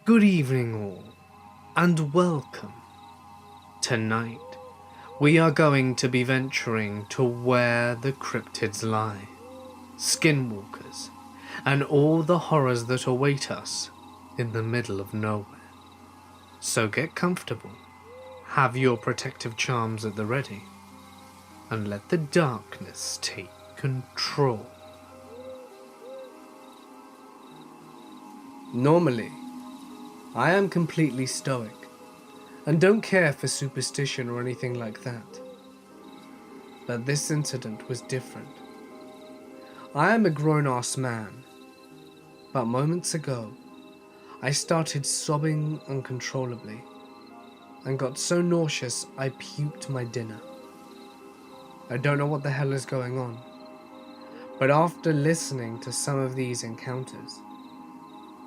Good evening all, and welcome. Tonight, we are going to be venturing to where the cryptids lie, skinwalkers, and all the horrors that await us in the middle of nowhere. So get comfortable, have your protective charms at the ready, and let the darkness take control. Normally, I am completely stoic, and don't care for superstition or anything like that. But this incident was different. I am a grown-ass man, but moments ago, I started sobbing uncontrollably, and got so nauseous I puked my dinner. I don't know what the hell is going on, but after listening to some of these encounters,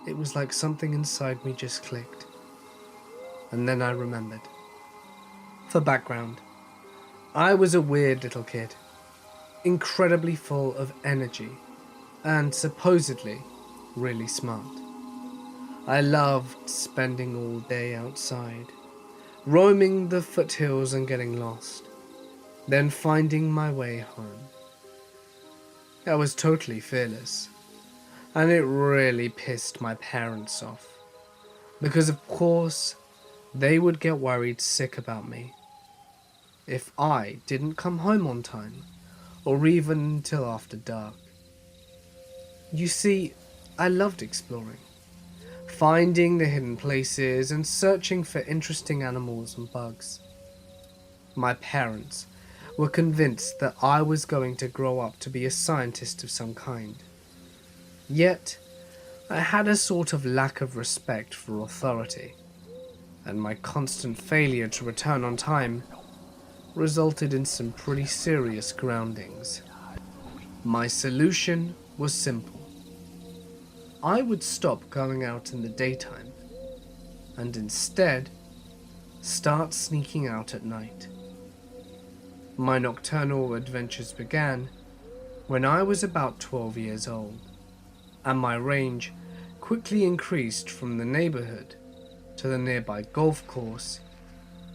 it was like something inside me just clicked. And then I remembered. For background, I was a weird little kid, incredibly full of energy, and supposedly really smart. I loved spending all day outside, roaming the foothills and getting lost, then finding my way home. I was totally fearless, and it really pissed my parents off, because of course they would get worried sick about me if I didn't come home on time, or even until after dark. You see, I loved exploring, finding the hidden places and searching for interesting animals and bugs. My parents were convinced that I was going to grow up to be a scientist of some kind. Yet, I had a sort of lack of respect for authority, and my constant failure to return on time resulted in some pretty serious groundings. My solution was simple. I would stop going out in the daytime, and instead start sneaking out at night. My nocturnal adventures began when I was about 12 years old, and my range quickly increased from the neighborhood to the nearby golf course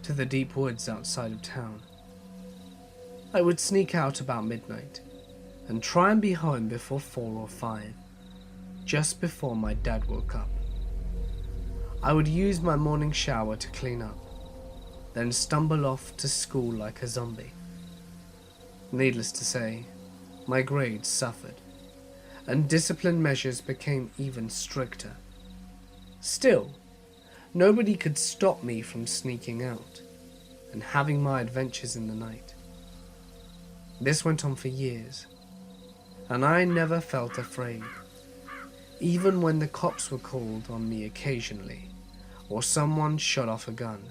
to the deep woods outside of town. I would sneak out about midnight and try and be home before 4 or 5, just before my dad woke up. I would use my morning shower to clean up, then stumble off to school like a zombie. Needless to say, my grades suffered, and discipline measures became even stricter. Still, nobody could stop me from sneaking out and having my adventures in the night. This went on for years, and I never felt afraid, even when the cops were called on me occasionally, or someone shot off a gun,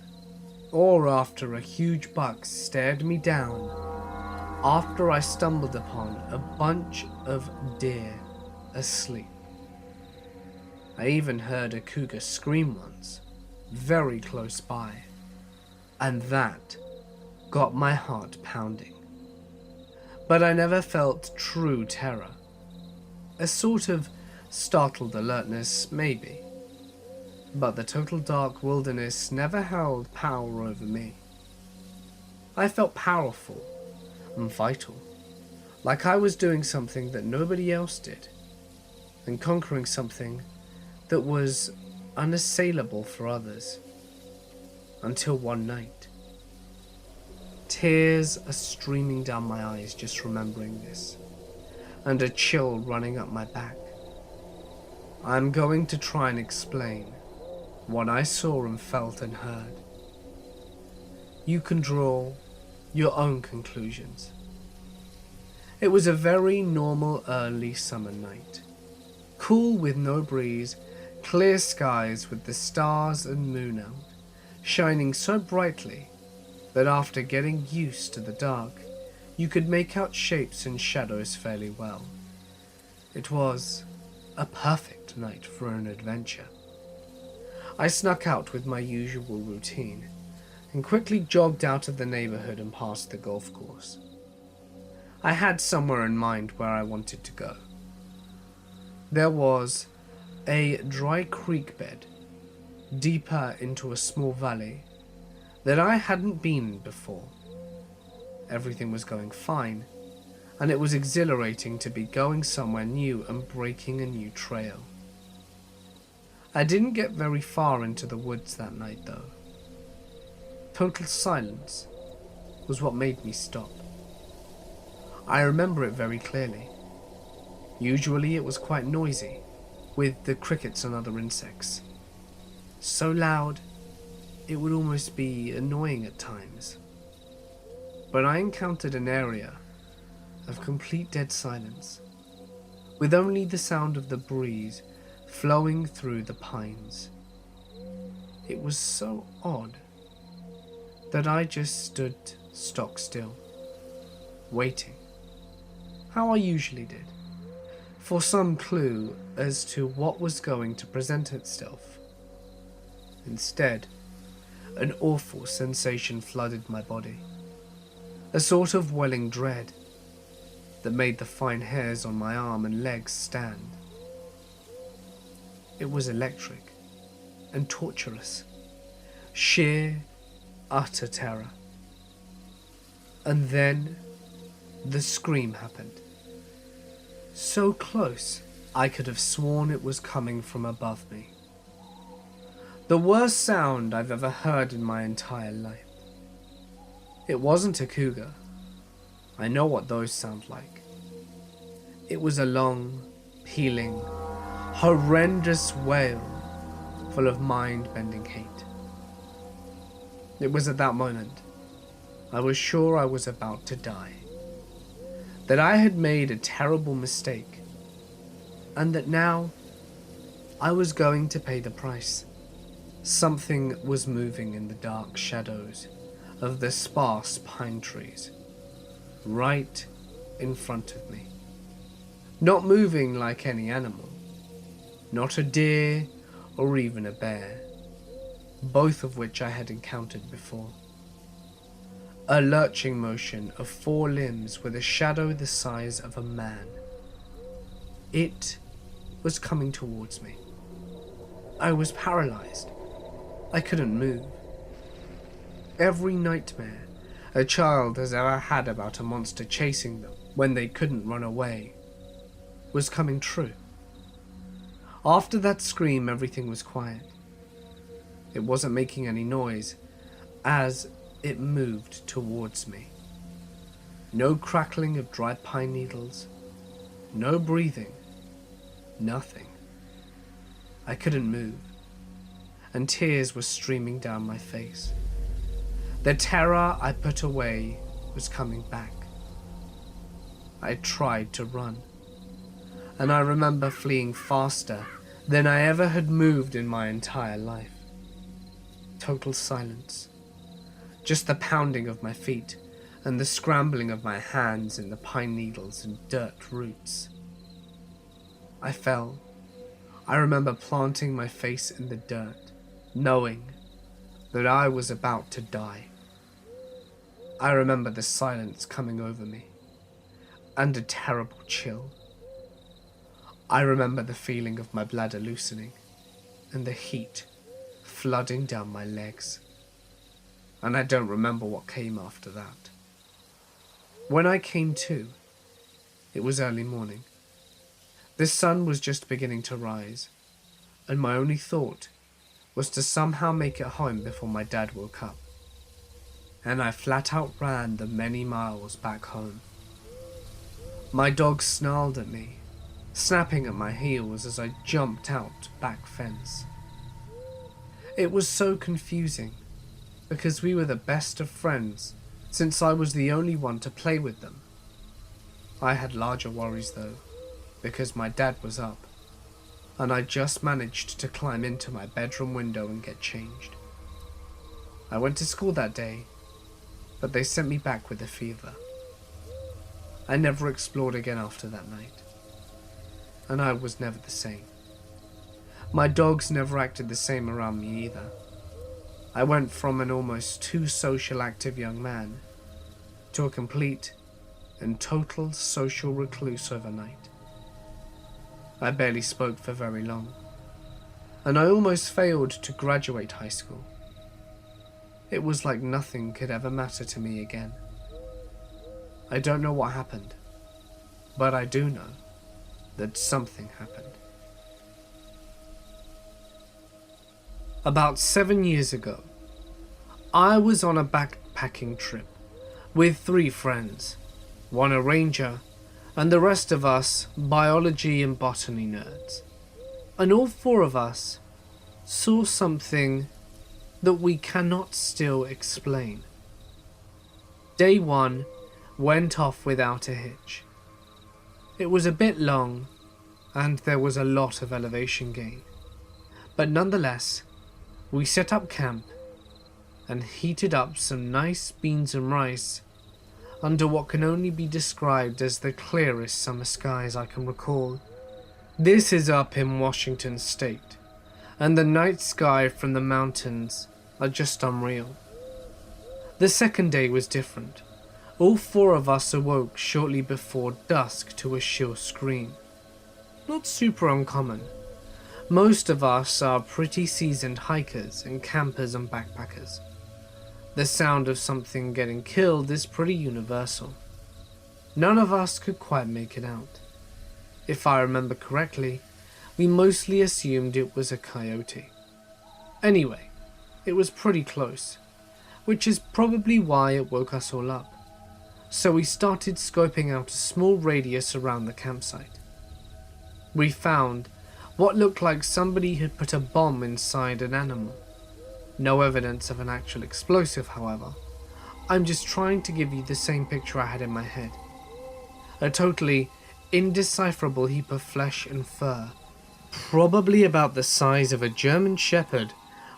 or after a huge buck stared me down after I stumbled upon a bunch of deer asleep. I even heard a cougar scream once, very close by, and that got my heart pounding. But I never felt true terror. A sort of startled alertness, maybe, but the total dark wilderness never held power over me. I felt powerful and vital, like I was doing something that nobody else did, and conquering something that was unassailable for others. Until one night. Tears are streaming down my eyes just remembering this, and a chill running up my back. I'm going to try and explain what I saw and felt and heard. You can draw your own conclusions. It was a very normal early summer night. Cool with no breeze, clear skies with the stars and moon out, shining so brightly that after getting used to the dark, you could make out shapes and shadows fairly well. It was a perfect night for an adventure. I snuck out with my usual routine and quickly jogged out of the neighborhood and past the golf course. I had somewhere in mind where I wanted to go. There was a dry creek bed deeper into a small valley that I hadn't been before. Everything was going fine, and it was exhilarating to be going somewhere new and breaking a new trail. I didn't get very far into the woods that night though. Total silence was what made me stop. I remember it very clearly. Usually it was quite noisy, with the crickets and other insects. So loud, it would almost be annoying at times. But I encountered an area of complete dead silence, with only the sound of the breeze flowing through the pines. It was so odd that I just stood stock still, waiting, how I usually did, for some clue as to what was going to present itself. Instead, an awful sensation flooded my body, a sort of welling dread that made the fine hairs on my arm and legs stand. It was electric and torturous, sheer, utter terror. And then the scream happened. So close, I could have sworn it was coming from above me. The worst sound I've ever heard in my entire life. It wasn't a cougar. I know what those sound like. It was a long, pealing, horrendous wail full of mind-bending hate. It was at that moment I was sure I was about to die, that I had made a terrible mistake, and that now I was going to pay the price. Something was moving in the dark shadows of the sparse pine trees, right in front of me. Not moving like any animal, not a deer or even a bear, both of which I had encountered before. A lurching motion of 4 limbs with a shadow the size of a man. It was coming towards me. I was paralyzed. I couldn't move. Every nightmare a child has ever had about a monster chasing them when they couldn't run away was coming true. After that scream, everything was quiet. It wasn't making any noise as it moved towards me. No crackling of dry pine needles, no breathing, nothing. I couldn't move, and tears were streaming down my face. The terror I put away was coming back. I tried to run, and I remember fleeing faster than I ever had moved in my entire life. Total silence. Just the pounding of my feet and the scrambling of my hands in the pine needles and dirt roots. I fell. I remember planting my face in the dirt, knowing that I was about to die. I remember the silence coming over me, and a terrible chill. I remember the feeling of my bladder loosening, and the heat flooding down my legs. And I don't remember what came after that. When I came to, it was early morning. The sun was just beginning to rise, and my only thought was to somehow make it home before my dad woke up. And I flat out ran the many miles back home. My dog snarled at me, snapping at my heels as I jumped out back fence. It was so confusing, because we were the best of friends since I was the only one to play with them. I had larger worries though, because my dad was up, and I just managed to climb into my bedroom window and get changed. I went to school that day, but they sent me back with a fever. I never explored again after that night, and I was never the same. My dogs never acted the same around me either. I went from an almost too social active young man to a complete and total social recluse overnight. I barely spoke for very long, and I almost failed to graduate high school. It was like nothing could ever matter to me again. I don't know what happened, but I do know that something happened. About 7 years ago, I was on a backpacking trip with 3 friends, one a ranger, and the rest of us biology and botany nerds. And all 4 of us saw something that we cannot still explain. Day 1 went off without a hitch. It was a bit long, and there was a lot of elevation gain. But nonetheless, we set up camp and heated up some nice beans and rice under what can only be described as the clearest summer skies I can recall. This is up in Washington State, and the night sky from the mountains are just unreal. The second day was different. All 4 of us awoke shortly before dusk to a shrill scream. Not super uncommon. Most of us are pretty seasoned hikers and campers and backpackers. The sound of something getting killed is pretty universal. None of us could quite make it out. If I remember correctly, we mostly assumed it was a coyote. Anyway, it was pretty close, which is probably why it woke us all up. So we started scoping out a small radius around the campsite. We found what looked like somebody had put a bomb inside an animal. No evidence of an actual explosive, however. I'm just trying to give you the same picture I had in my head. A totally indecipherable heap of flesh and fur, probably about the size of a German shepherd,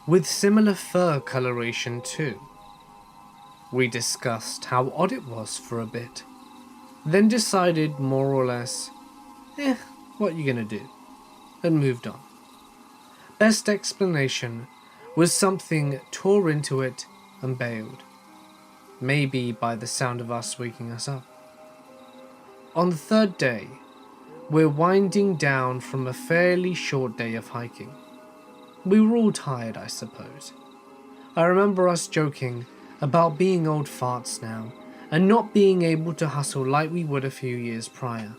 with similar fur coloration too. We discussed how odd it was for a bit, then decided more or less, what you gonna do, and moved on. Best explanation was something tore into it and bailed, maybe by the sound of us waking us up. On the 3rd day, we're winding down from a fairly short day of hiking. We were all tired, I suppose. I remember us joking about being old farts now and not being able to hustle like we would a few years prior.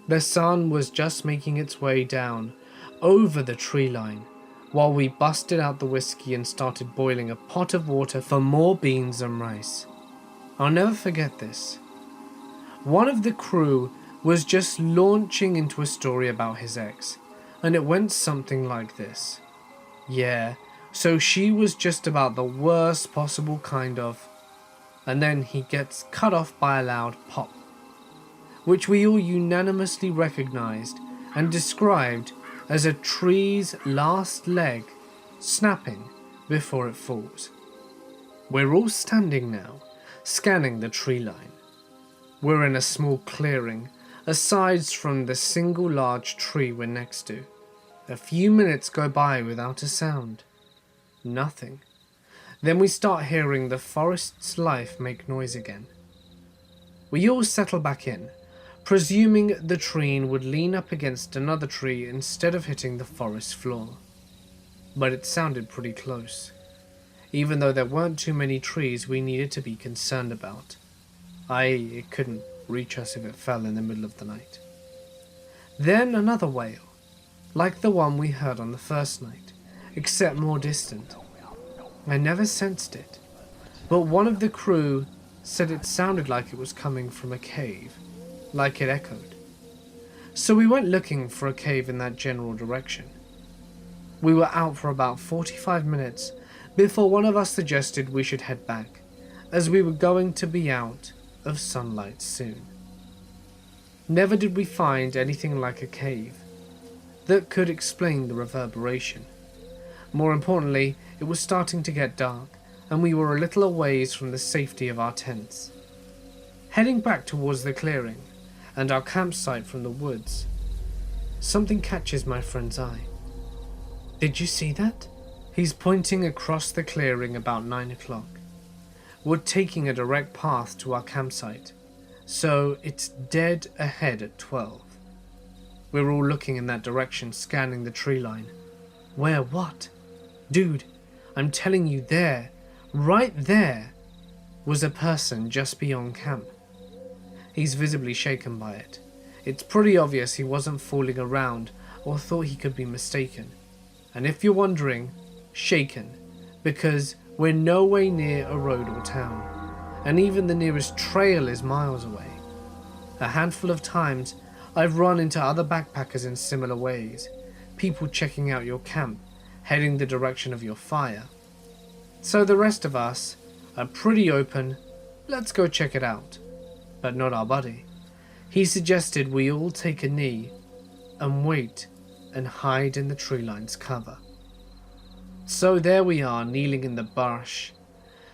The sun was just making its way down over the tree line while we busted out the whiskey and started boiling a pot of water for more beans and rice. I'll never forget this. One of the crew was just launching into a story about his ex, and it went something like this. Yeah, so she was just about the worst possible kind of, and then he gets cut off by a loud pop, which we all unanimously recognized and described as a tree's last leg snapping before it falls. We're all standing now, scanning the tree line. We're in a small clearing, aside from the single large tree we're next to. A few minutes go by without a sound. Nothing. Then we start hearing the forest's life make noise again. We all settle back in, presuming the tree would lean up against another tree instead of hitting the forest floor. But it sounded pretty close, even though there weren't too many trees we needed to be concerned about. i.e., it couldn't reach us if it fell in the middle of the night. Then another wail, like the one we heard on the first night, except more distant. I never sensed it, but one of the crew said it sounded like it was coming from a cave, like it echoed. So we went looking for a cave in that general direction. We were out for about 45 minutes before one of us suggested we should head back, as we were going to be out of sunlight soon. Never did we find anything like a cave that could explain the reverberation. More importantly, it was starting to get dark, and we were a little a ways from the safety of our tents. Heading back towards the clearing and our campsite from the woods, something catches my friend's eye. Did you see that? He's pointing across the clearing about 9 o'clock. We're taking a direct path to our campsite, so it's dead ahead at 12. We're all looking in that direction, scanning the tree line. Where what? Dude, I'm telling you right there, was a person just beyond camp. He's visibly shaken by it. It's pretty obvious he wasn't fooling around or thought he could be mistaken. And if you're wondering, shaken, because we're no way near a road or town, and even the nearest trail is miles away. A handful of times I've run into other backpackers in similar ways, people checking out your camp, heading the direction of your fire. So the rest of us are pretty open, let's go check it out. But not our buddy. He suggested we all take a knee and wait and hide in the tree line's cover. So there we are, kneeling in the brush,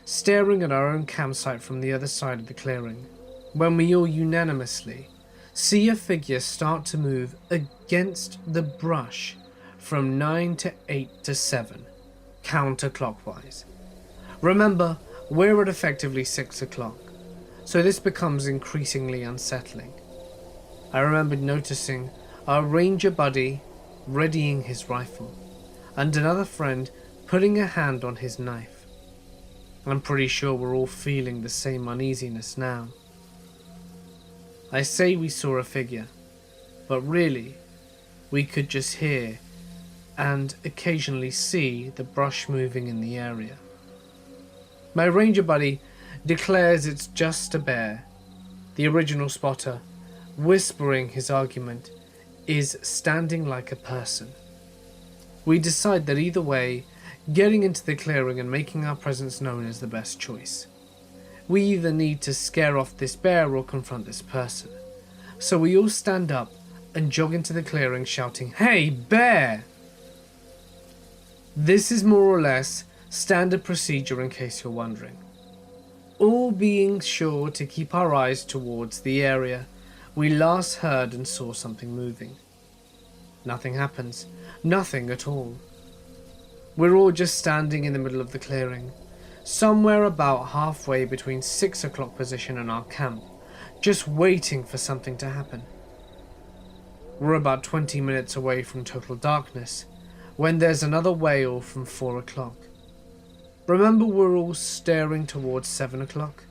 staring at our own campsite from the other side of the clearing, when we all unanimously see a figure start to move against the brush from 9 to 8 to 7, counterclockwise. Remember, we're at effectively 6 o'clock, so this becomes increasingly unsettling. I remembered noticing our ranger buddy readying his rifle, and another friend putting a hand on his knife. I'm pretty sure we're all feeling the same uneasiness now. I say we saw a figure, but really, we could just hear and occasionally see the brush moving in the area. My ranger buddy declares it's just a bear. The original spotter, whispering his argument, is standing like a person. We decide that either way, getting into the clearing and making our presence known is the best choice. We either need to scare off this bear or confront this person. So we all stand up and jog into the clearing shouting, "Hey, bear!" This is more or less standard procedure in case you're wondering. All being sure to keep our eyes towards the area we last heard and saw something moving. Nothing happens. Nothing at all. We're all just standing in the middle of the clearing, somewhere about halfway between 6 o'clock position and our camp, just waiting for something to happen. We're about 20 minutes away from total darkness, when there's another wail from 4 o'clock. Remember, we're all staring towards 7 o'clock?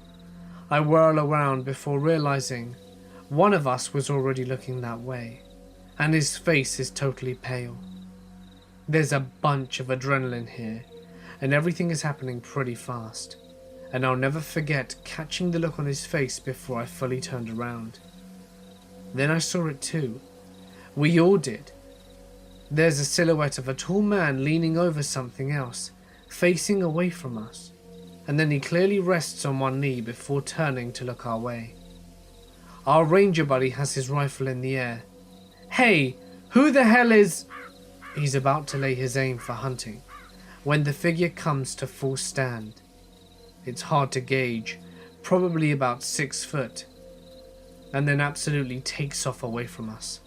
I whirl around before realizing one of us was already looking that way, and his face is totally pale. There's a bunch of adrenaline here, and everything is happening pretty fast, and I'll never forget catching the look on his face before I fully turned around. Then I saw it too. We all did. There's a silhouette of a tall man leaning over something else, facing away from us, and then he clearly rests on one knee before turning to look our way. Our ranger buddy has his rifle in the air. "Hey, who the hell is..." He's about to lay his aim for hunting, when the figure comes to full stand. It's hard to gauge, probably about 6 foot, and then absolutely takes off away from us.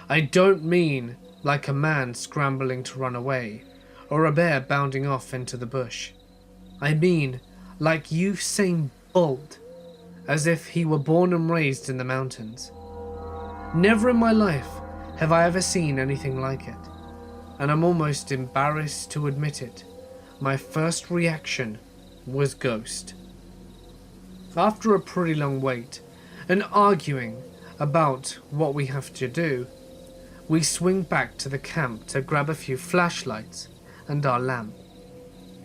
I don't mean like a man scrambling to run away, or a bear bounding off into the bush. I mean like Usain Bolt, as if he were born and raised in the mountains. Never in my life have I ever seen anything like it, and I'm almost embarrassed to admit it. My first reaction was ghost. After a pretty long wait, and arguing about what we have to do, we swing back to the camp to grab a few flashlights and our lamp.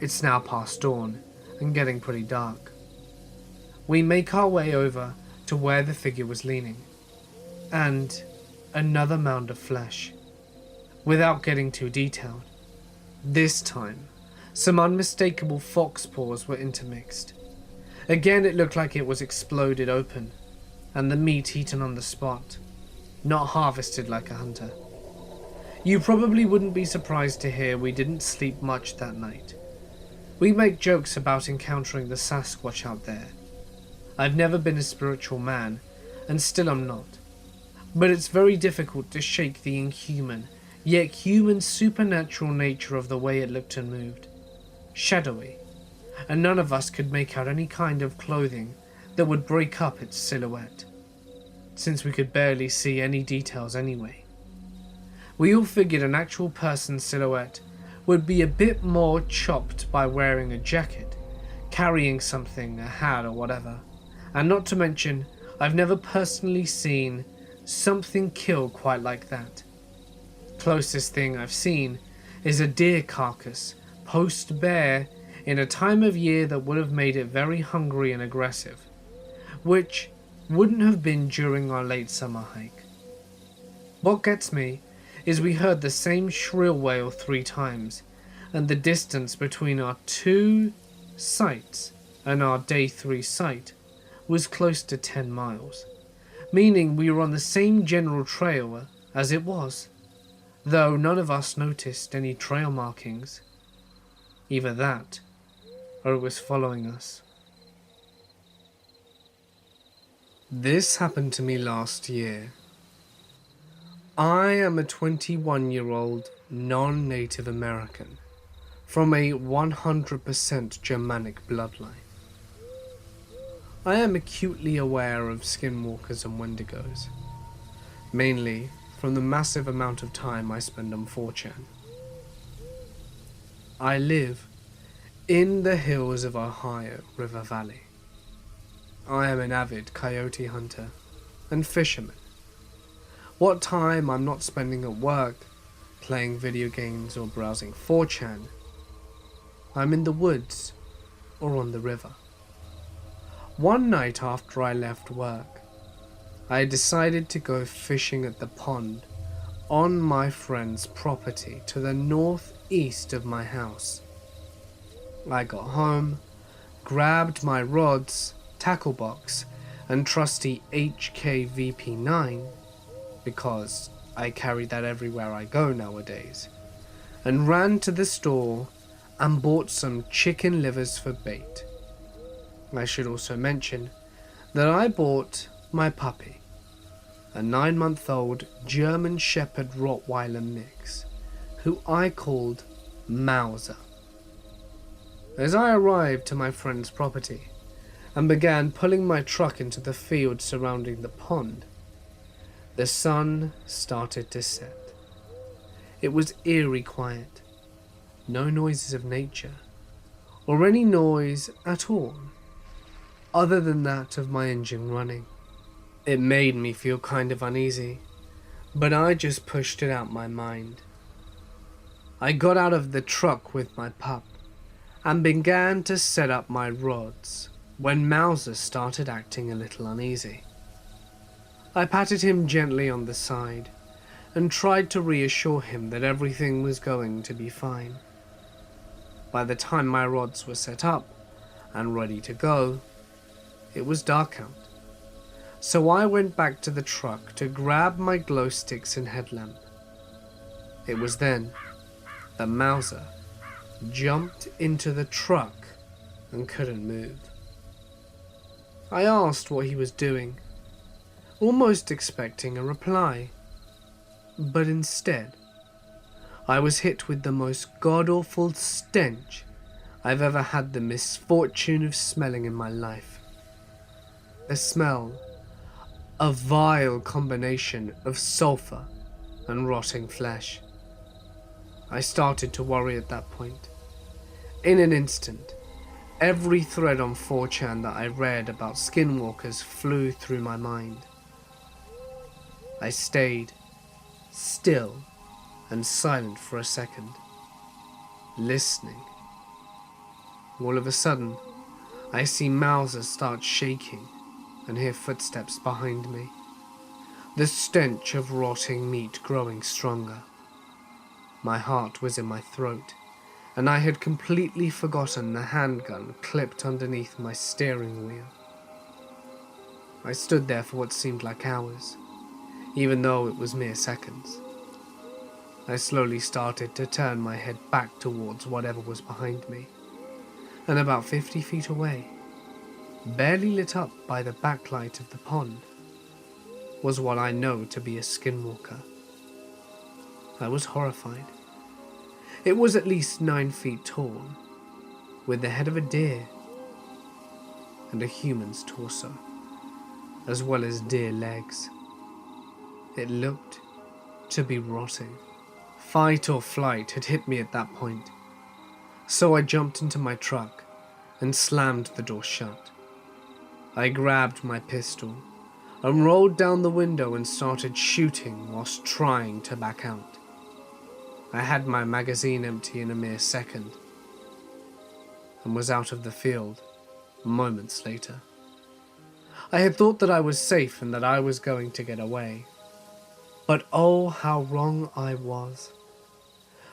It's now past dawn and getting pretty dark. We make our way over to where the figure was leaning, and another mound of flesh. Without getting too detailed, this time some unmistakable fox paws were intermixed. Again, it looked like it was exploded open, and the meat eaten on the spot, not harvested like a hunter. You probably wouldn't be surprised to hear we didn't sleep much that night. We make jokes about encountering the Sasquatch out there. I've never been a spiritual man, and still am not. But it's very difficult to shake the inhuman, yet human supernatural nature of the way it looked and moved. Shadowy, and none of us could make out any kind of clothing that would break up its silhouette, since we could barely see any details anyway. We all figured an actual person's silhouette would be a bit more chopped by wearing a jacket, carrying something, a hat or whatever. And not to mention, I've never personally seen something kill quite like that. Closest thing I've seen is a deer carcass, post-bear, in a time of year that would have made it very hungry and aggressive, which wouldn't have been during our late summer hike. What gets me is we heard the same shrill wail 3 times, and the distance between our 2 sites and our day 3 site was close to 10 miles, meaning we were on the same general trail as it was, though none of us noticed any trail markings. Either that, or it was following us. This happened to me last year. I am a 21-year-old non-Native American from a 100% Germanic bloodline. I am acutely aware of skinwalkers and wendigos, mainly from the massive amount of time I spend on 4chan. I live in the hills of Ohio River Valley. I am an avid coyote hunter and fisherman. What time I'm not spending at work, playing video games or browsing 4chan, I'm in the woods or on the river. One night after I left work, I decided to go fishing at the pond on my friend's property to the northeast of my house. I got home, grabbed my rods, tackle box, and trusty HKVP9, because I carry that everywhere I go nowadays, and ran to the store and bought some chicken livers for bait. I should also mention that I bought my puppy, a 9-month-old German Shepherd Rottweiler mix, who I called Mauser. As I arrived to my friend's property and began pulling my truck into the field surrounding the pond, the sun started to set. It was eerie quiet, no noises of nature, or any noise at all, other than that of my engine running. It made me feel kind of uneasy, but I just pushed it out my mind. I got out of the truck with my pup and began to set up my rods when Mauser started acting a little uneasy. I patted him gently on the side and tried to reassure him that everything was going to be fine. By the time my rods were set up and ready to go, it was dark out, so I went back to the truck to grab my glow sticks and headlamp. It was then that Mauser jumped into the truck and couldn't move. I asked what he was doing, almost expecting a reply, but instead, I was hit with the most god-awful stench I've ever had the misfortune of smelling in my life. The smell, a vile combination of sulfur and rotting flesh. I started to worry at that point. In an instant, every thread on 4chan that I read about skinwalkers flew through my mind. I stayed still and silent for a second, listening. All of a sudden, I see Mauser start shaking and hear footsteps behind me, the stench of rotting meat growing stronger. My heart was in my throat, and I had completely forgotten the handgun clipped underneath my steering wheel. I stood there for what seemed like hours, even though it was mere seconds. I slowly started to turn my head back towards whatever was behind me, and about 50 feet away, barely lit up by the backlight of the pond, was what I know to be a skinwalker. I was horrified. It was at least 9 feet tall, with the head of a deer and a human's torso, as well as deer legs. It looked to be rotting, Fight or flight had hit me at that point, so I jumped into my truck and slammed the door shut. I grabbed my pistol and rolled down the window and started shooting whilst trying to back out. I had my magazine empty in a mere second and was out of the field moments later. I had thought that I was safe and that I was going to get away. But oh, how wrong I was.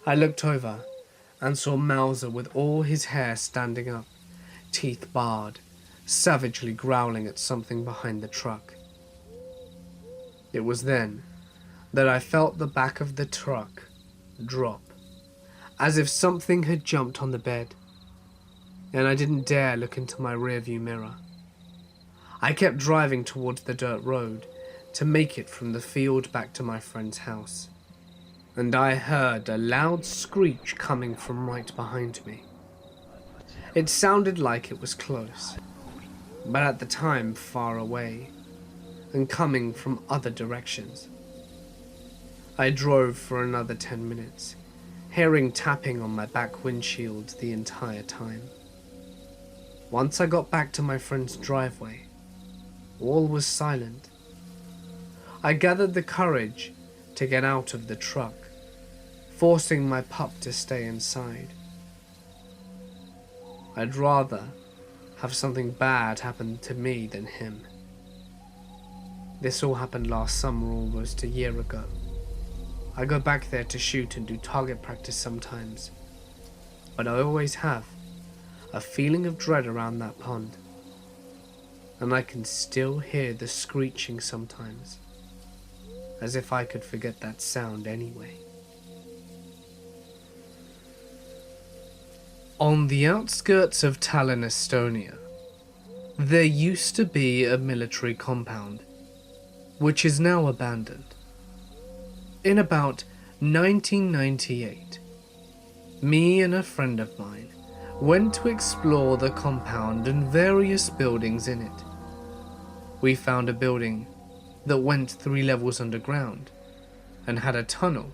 I looked over and saw Mauser with all his hair standing up, teeth bared, savagely growling at something behind the truck. It was then that I felt the back of the truck drop, as if something had jumped on the bed, and I didn't dare look into my rearview mirror. I kept driving towards the dirt road to make it from the field back to my friend's house, and I heard a loud screech coming from right behind me. It sounded like it was close, but at the time far away, and coming from other directions. I drove for another 10 minutes, hearing tapping on my back windshield the entire time. Once I got back to my friend's driveway, all was silent. I gathered the courage to get out of the truck, forcing my pup to stay inside. I'd rather have something bad happen to me than him. This all happened last summer, almost a year ago. I go back there to shoot and do target practice sometimes, but I always have a feeling of dread around that pond, and I can still hear the screeching sometimes, as if I could forget that sound anyway. On the outskirts of Tallinn, Estonia, there used to be a military compound, which is now abandoned. In about 1998, me and a friend of mine went to explore the compound and various buildings in it. We found a building that went 3 levels underground and had a tunnel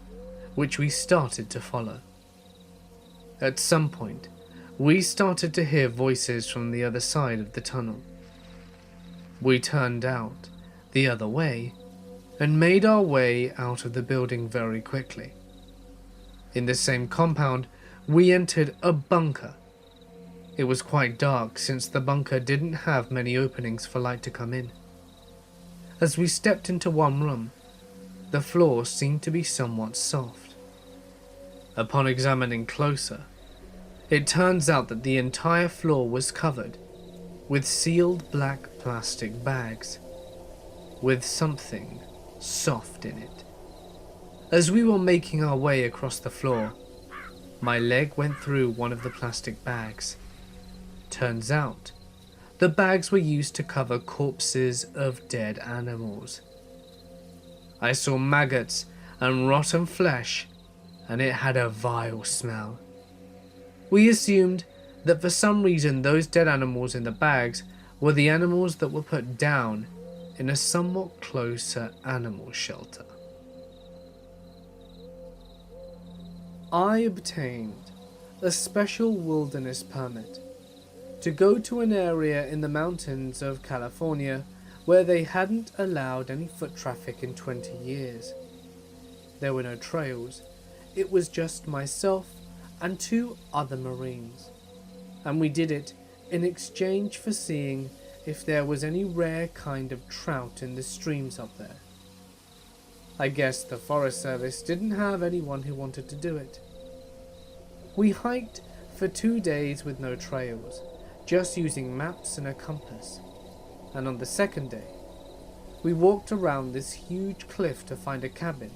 which we started to follow. At some point, we started to hear voices from the other side of the tunnel. We turned out the other way and made our way out of the building very quickly. In the same compound, we entered a bunker. It was quite dark since the bunker didn't have many openings for light to come in. As we stepped into one room, the floor seemed to be somewhat soft. Upon examining closer, it turns out that the entire floor was covered with sealed black plastic bags with something soft in it. As we were making our way across the floor, my leg went through one of the plastic bags. Turns out, the bags were used to cover corpses of dead animals. I saw maggots and rotten flesh, and it had a vile smell. We assumed that for some reason those dead animals in the bags were the animals that were put down in a somewhat closer animal shelter. I obtained a special wilderness permit to go to an area in the mountains of California where they hadn't allowed any foot traffic in 20 years. There were no trails, it was just myself and 2 other Marines, and we did it in exchange for seeing if there was any rare kind of trout in the streams up there. I guess the Forest Service didn't have anyone who wanted to do it. We hiked for 2 days with no trails, just using maps and a compass, and on the second day, we walked around this huge cliff to find a cabin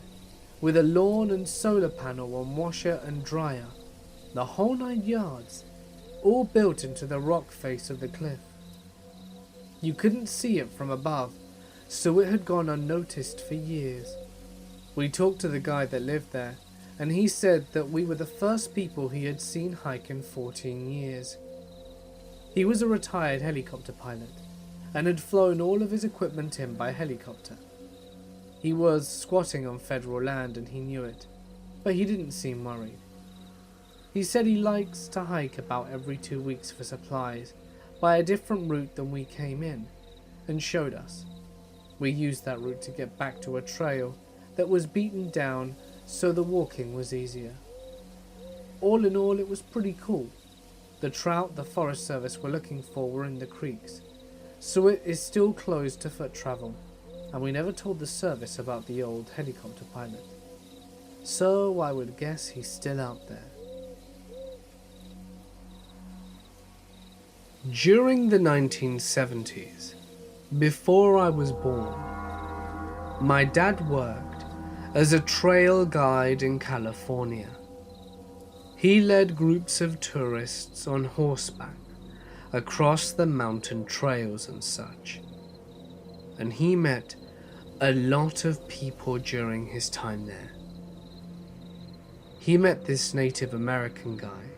with a lawn and solar panel and washer and dryer, the whole 9 yards, all built into the rock face of the cliff. You couldn't see it from above, so it had gone unnoticed for years. We talked to the guy that lived there, and he said that we were the first people he had seen hike in 14 years. He was a retired helicopter pilot, and had flown all of his equipment in by helicopter. He was squatting on federal land and he knew it. but he didn't seem worried. He said he likes to hike about every 2 weeks for supplies by a different route than we came in, and showed us. We used that route to get back to a trail that was beaten down so the walking was easier. All in all, it was pretty cool. The trout the Forest Service were looking for were in the creeks, so it is still closed to foot travel, and we never told the service about the old helicopter pilot. So I would guess he's still out there. During the 1970s, before I was born, my dad worked as a trail guide in California. He led groups of tourists on horseback across the mountain trails and such, and he met a lot of people during his time there. He met this Native American guy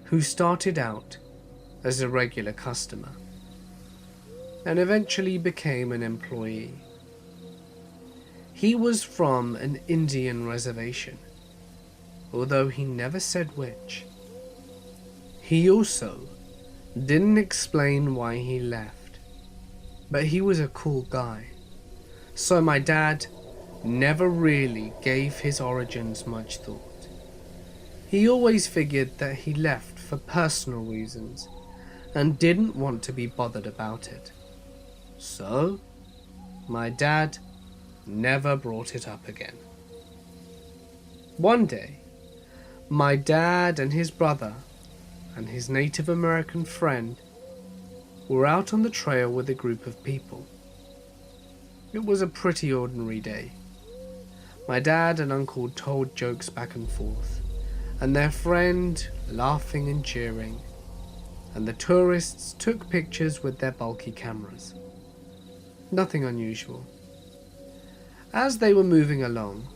who started out as a regular customer and eventually became an employee. He was from an Indian reservation, although he never said which. He also didn't explain why he left, but he was a cool guy, so my dad never really gave his origins much thought. He always figured that he left for personal reasons and didn't want to be bothered about it. So, my dad never brought it up again. One day, my dad and his brother and his Native American friend were out on the trail with a group of people. It was a pretty ordinary day. My dad and uncle told jokes back and forth, and their friend laughing and cheering, and the tourists took pictures with their bulky cameras. Nothing unusual. As they were moving along,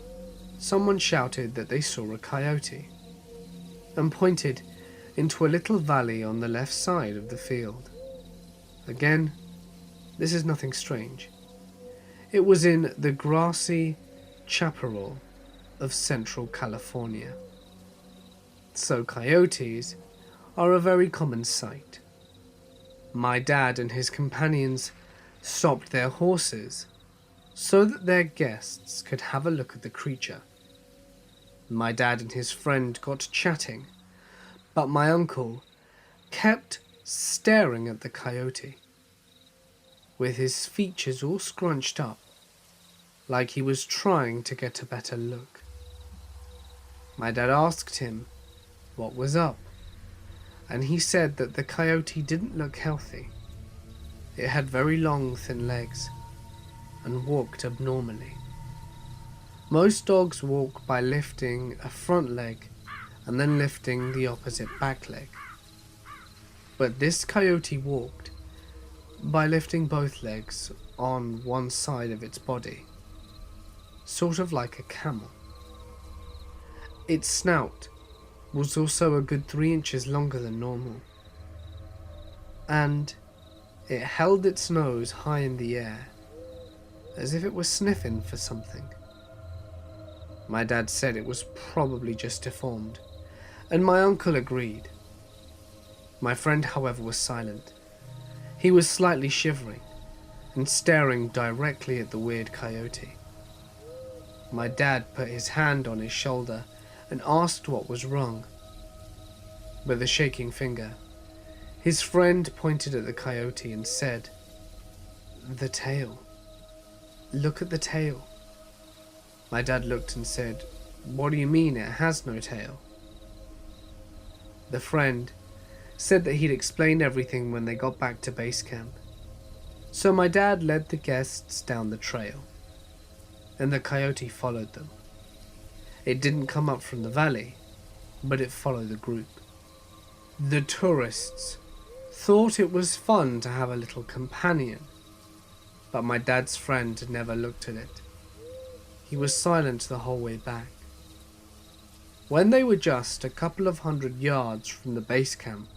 someone shouted that they saw a coyote and pointed into a little valley on the left side of the field. Again, this is nothing strange. It was in the grassy chaparral of Central California. So coyotes are a very common sight. My dad and his companions stopped their horses so that their guests could have a look at the creature. My dad and his friend got chatting, but my uncle kept staring at the coyote, with his features all scrunched up, like he was trying to get a better look. My dad asked him what was up, and he said that the coyote didn't look healthy. It had very long, thin legs and walked abnormally. Most dogs walk by lifting a front leg and then lifting the opposite back leg. But this coyote walked by lifting both legs on one side of its body, sort of like a camel. Its snout was also a good 3 inches longer than normal, and it held its nose high in the air, as if it was sniffing for something. My dad said it was probably just deformed, and my uncle agreed. My friend, however, was silent. He was slightly shivering and staring directly at the weird coyote. My dad put his hand on his shoulder and asked what was wrong. With a shaking finger, his friend pointed at the coyote and said, "The tail. Look at the tail." My dad looked and said, "What do you mean it has no tail?" The friend said that he'd explained everything when they got back to base camp. So my dad led the guests down the trail, and the coyote followed them. It didn't come up from the valley, but it followed the group. The tourists thought it was fun to have a little companion, but my dad's friend never looked at it. He was silent the whole way back. When they were just a couple of 100 yards from the base camp,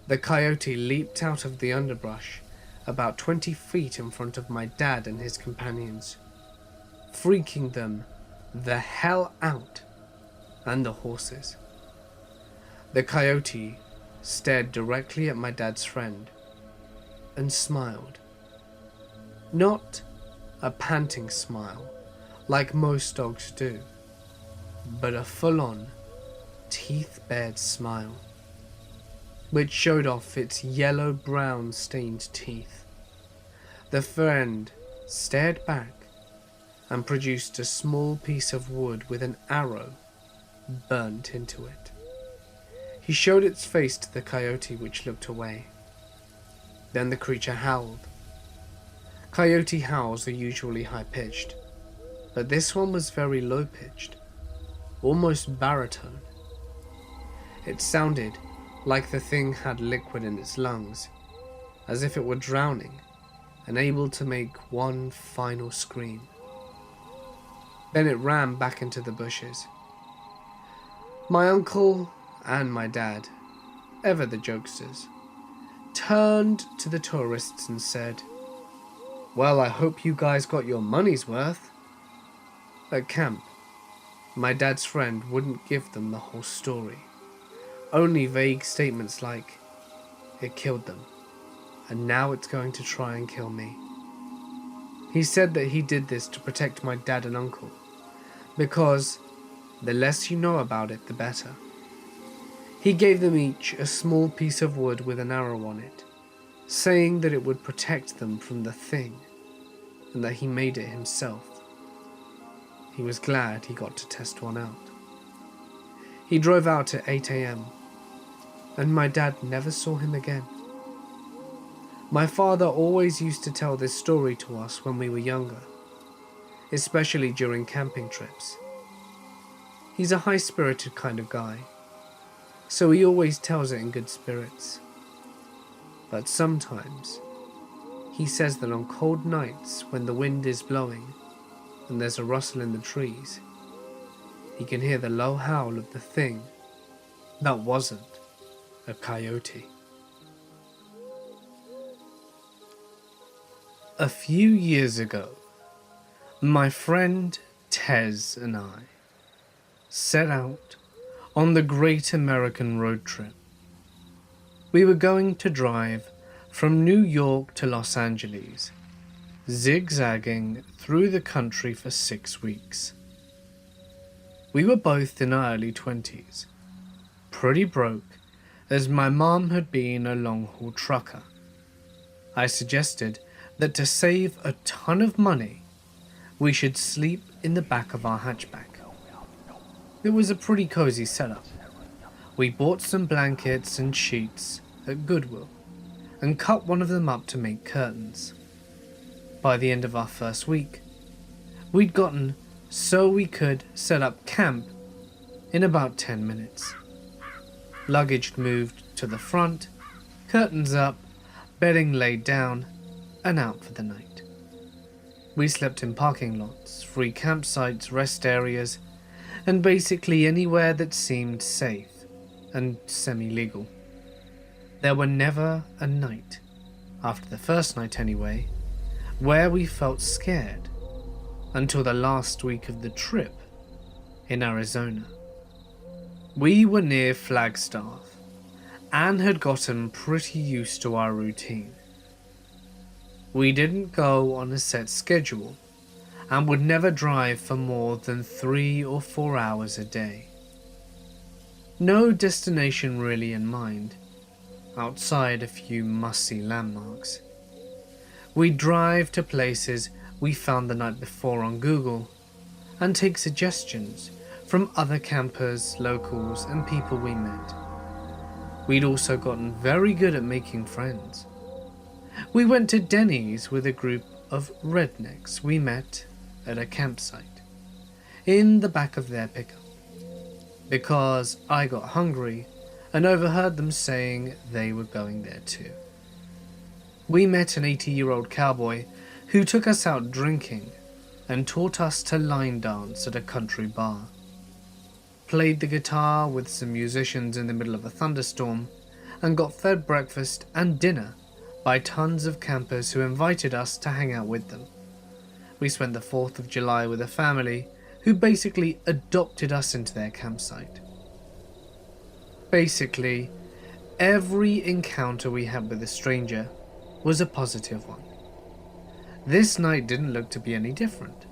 the coyote leaped out of the underbrush about 20 feet in front of my dad and his companions, freaking them the hell out, and the horses. The coyote stared directly at my dad's friend and smiled. Not a panting smile like most dogs do, but a full-on, teeth-bared smile, which showed off its yellow-brown stained teeth. The friend stared back and produced a small piece of wood with an arrow burnt into it. He showed its face to the coyote, which looked away. Then the creature howled. Coyote howls are usually high-pitched, but this one was very low-pitched, almost baritone. It sounded like the thing had liquid in its lungs, as if it were drowning, and able to make one final scream. Then it ran back into the bushes. My uncle and my dad, ever the jokesters, turned to the tourists and said, "Well, I hope you guys got your money's worth." At camp, my dad's friend wouldn't give them the whole story, only vague statements like, "It killed them, and now it's going to try and kill me." He said that he did this to protect my dad and uncle, because the less you know about it, the better. He gave them each a small piece of wood with an arrow on it, saying that it would protect them from the thing, and that he made it himself. He was glad he got to test one out. He drove out at 8 a.m, and my dad never saw him again. My father always used to tell this story to us when we were younger, especially during camping trips. He's a high-spirited kind of guy, so he always tells it in good spirits. But sometimes, he says that on cold nights when the wind is blowing and there's a rustle in the trees, he can hear the low howl of the thing that wasn't a coyote. A few years ago, my friend Tez and I set out on the Great American Road Trip. We were going to drive from New York to Los Angeles, zigzagging through the country for 6 weeks. We were both in our early 20s, pretty broke, as my mom had been a long-haul trucker. I suggested that to save a ton of money, we should sleep in the back of our hatchback. It was a pretty cozy setup. We bought some blankets and sheets at Goodwill and cut one of them up to make curtains. By the end of our first week, we'd gotten so we could set up camp in about 10 minutes. Luggage moved to the front, curtains up, bedding laid down, and out for the night. We slept in parking lots, free campsites, rest areas, and basically anywhere that seemed safe and semi-legal. There were never a night, after the first night anyway, where we felt scared until the last week of the trip in Arizona. We were near Flagstaff and had gotten pretty used to our routine. We didn't go on a set schedule and would never drive for more than 3 or 4 hours a day. No destination really in mind, outside a few must-see landmarks. We'd drive to places we found the night before on Google and take suggestions from other campers, locals, and people we met. We'd also gotten very good at making friends. We went to Denny's with a group of rednecks we met at a campsite in the back of their pickup, because I got hungry and overheard them saying they were going there too. We met an 80-year-old cowboy who took us out drinking and taught us to line dance at a country bar, played the guitar with some musicians in the middle of a thunderstorm, and got fed breakfast and dinner by tons of campers who invited us to hang out with them. We spent the 4th of July with a family who basically adopted us into their campsite. Basically, every encounter we had with a stranger was a positive one. This night didn't look to be any different.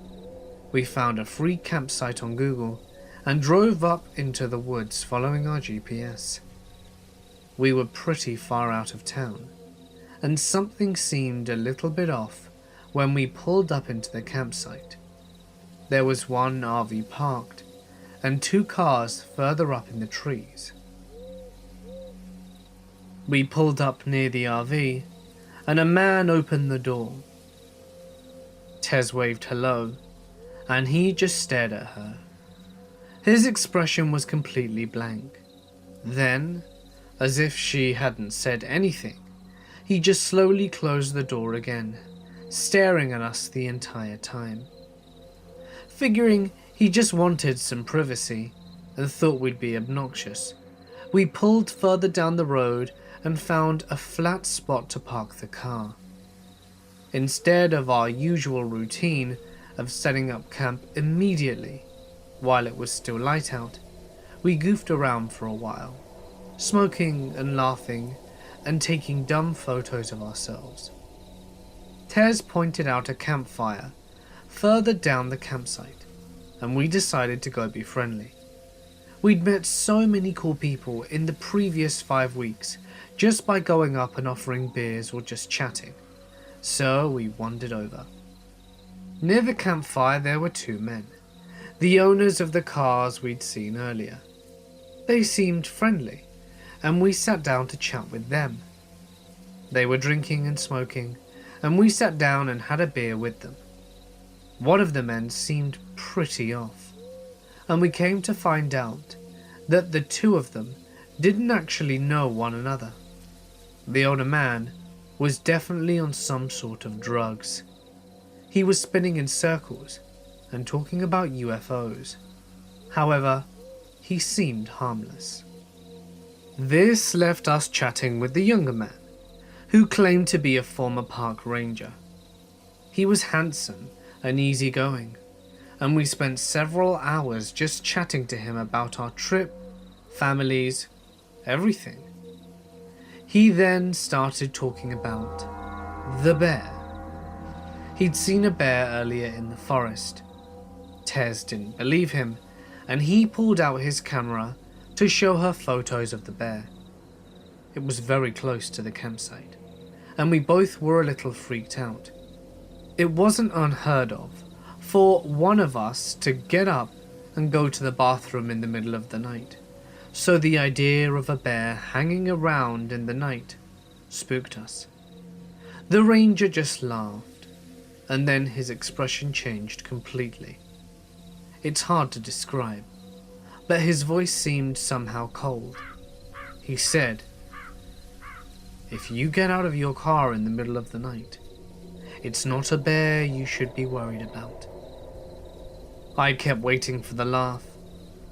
We found a free campsite on Google and drove up into the woods following our GPS. We were pretty far out of town, and something seemed a little bit off when we pulled up into the campsite. There was one RV parked and 2 cars further up in the trees. We pulled up near the RV and a man opened the door. Tez waved hello and he just stared at her. His expression was completely blank. Then, as if she hadn't said anything, he just slowly closed the door again, staring at us the entire time. Figuring he just wanted some privacy and thought we'd be obnoxious, we pulled further down the road and found a flat spot to park the car. Instead of our usual routine of setting up camp immediately while it was still light out, we goofed around for a while, smoking and laughing and taking dumb photos of ourselves. Tez pointed out a campfire further down the campsite, and we decided to go be friendly. We'd met so many cool people in the previous 5 weeks just by going up and offering beers or just chatting, so we wandered over. Near the campfire there were 2 men, the owners of the cars we'd seen earlier. They seemed friendly, and we sat down to chat with them. They were drinking and smoking, and we sat down and had a beer with them. One of the men seemed pretty off, and we came to find out that the 2 of them didn't actually know one another. The older man was definitely on some sort of drugs. He was spinning in circles and talking about UFOs. However, he seemed harmless. This left us chatting with the younger man, who claimed to be a former park ranger. He was handsome and easygoing, and we spent several hours just chatting to him about our trip, families, everything. He then started talking about the bear. He'd seen a bear earlier in the forest. Tez didn't believe him, and he pulled out his camera to show her photos of the bear. It was very close to the campsite, and we both were a little freaked out. It wasn't unheard of for one of us to get up and go to the bathroom in the middle of the night, so the idea of a bear hanging around in the night spooked us. The ranger just laughed, and then his expression changed completely. It's hard to describe, but his voice seemed somehow cold. He said, "If you get out of your car in the middle of the night, it's not a bear you should be worried about." I kept waiting for the laugh,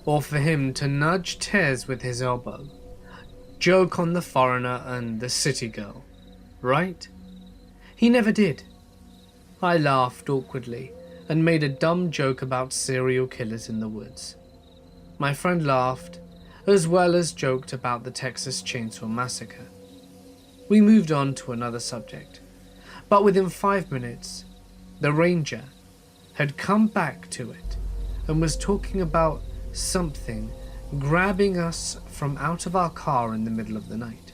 or for him to nudge Tez with his elbow, joke on the foreigner and the city girl, right? He never did. I laughed awkwardly and made a dumb joke about serial killers in the woods. My friend laughed, as well as joked about the Texas Chainsaw Massacre. We moved on to another subject, but within 5 minutes, the ranger had come back to it and was talking about something grabbing us from out of our car in the middle of the night.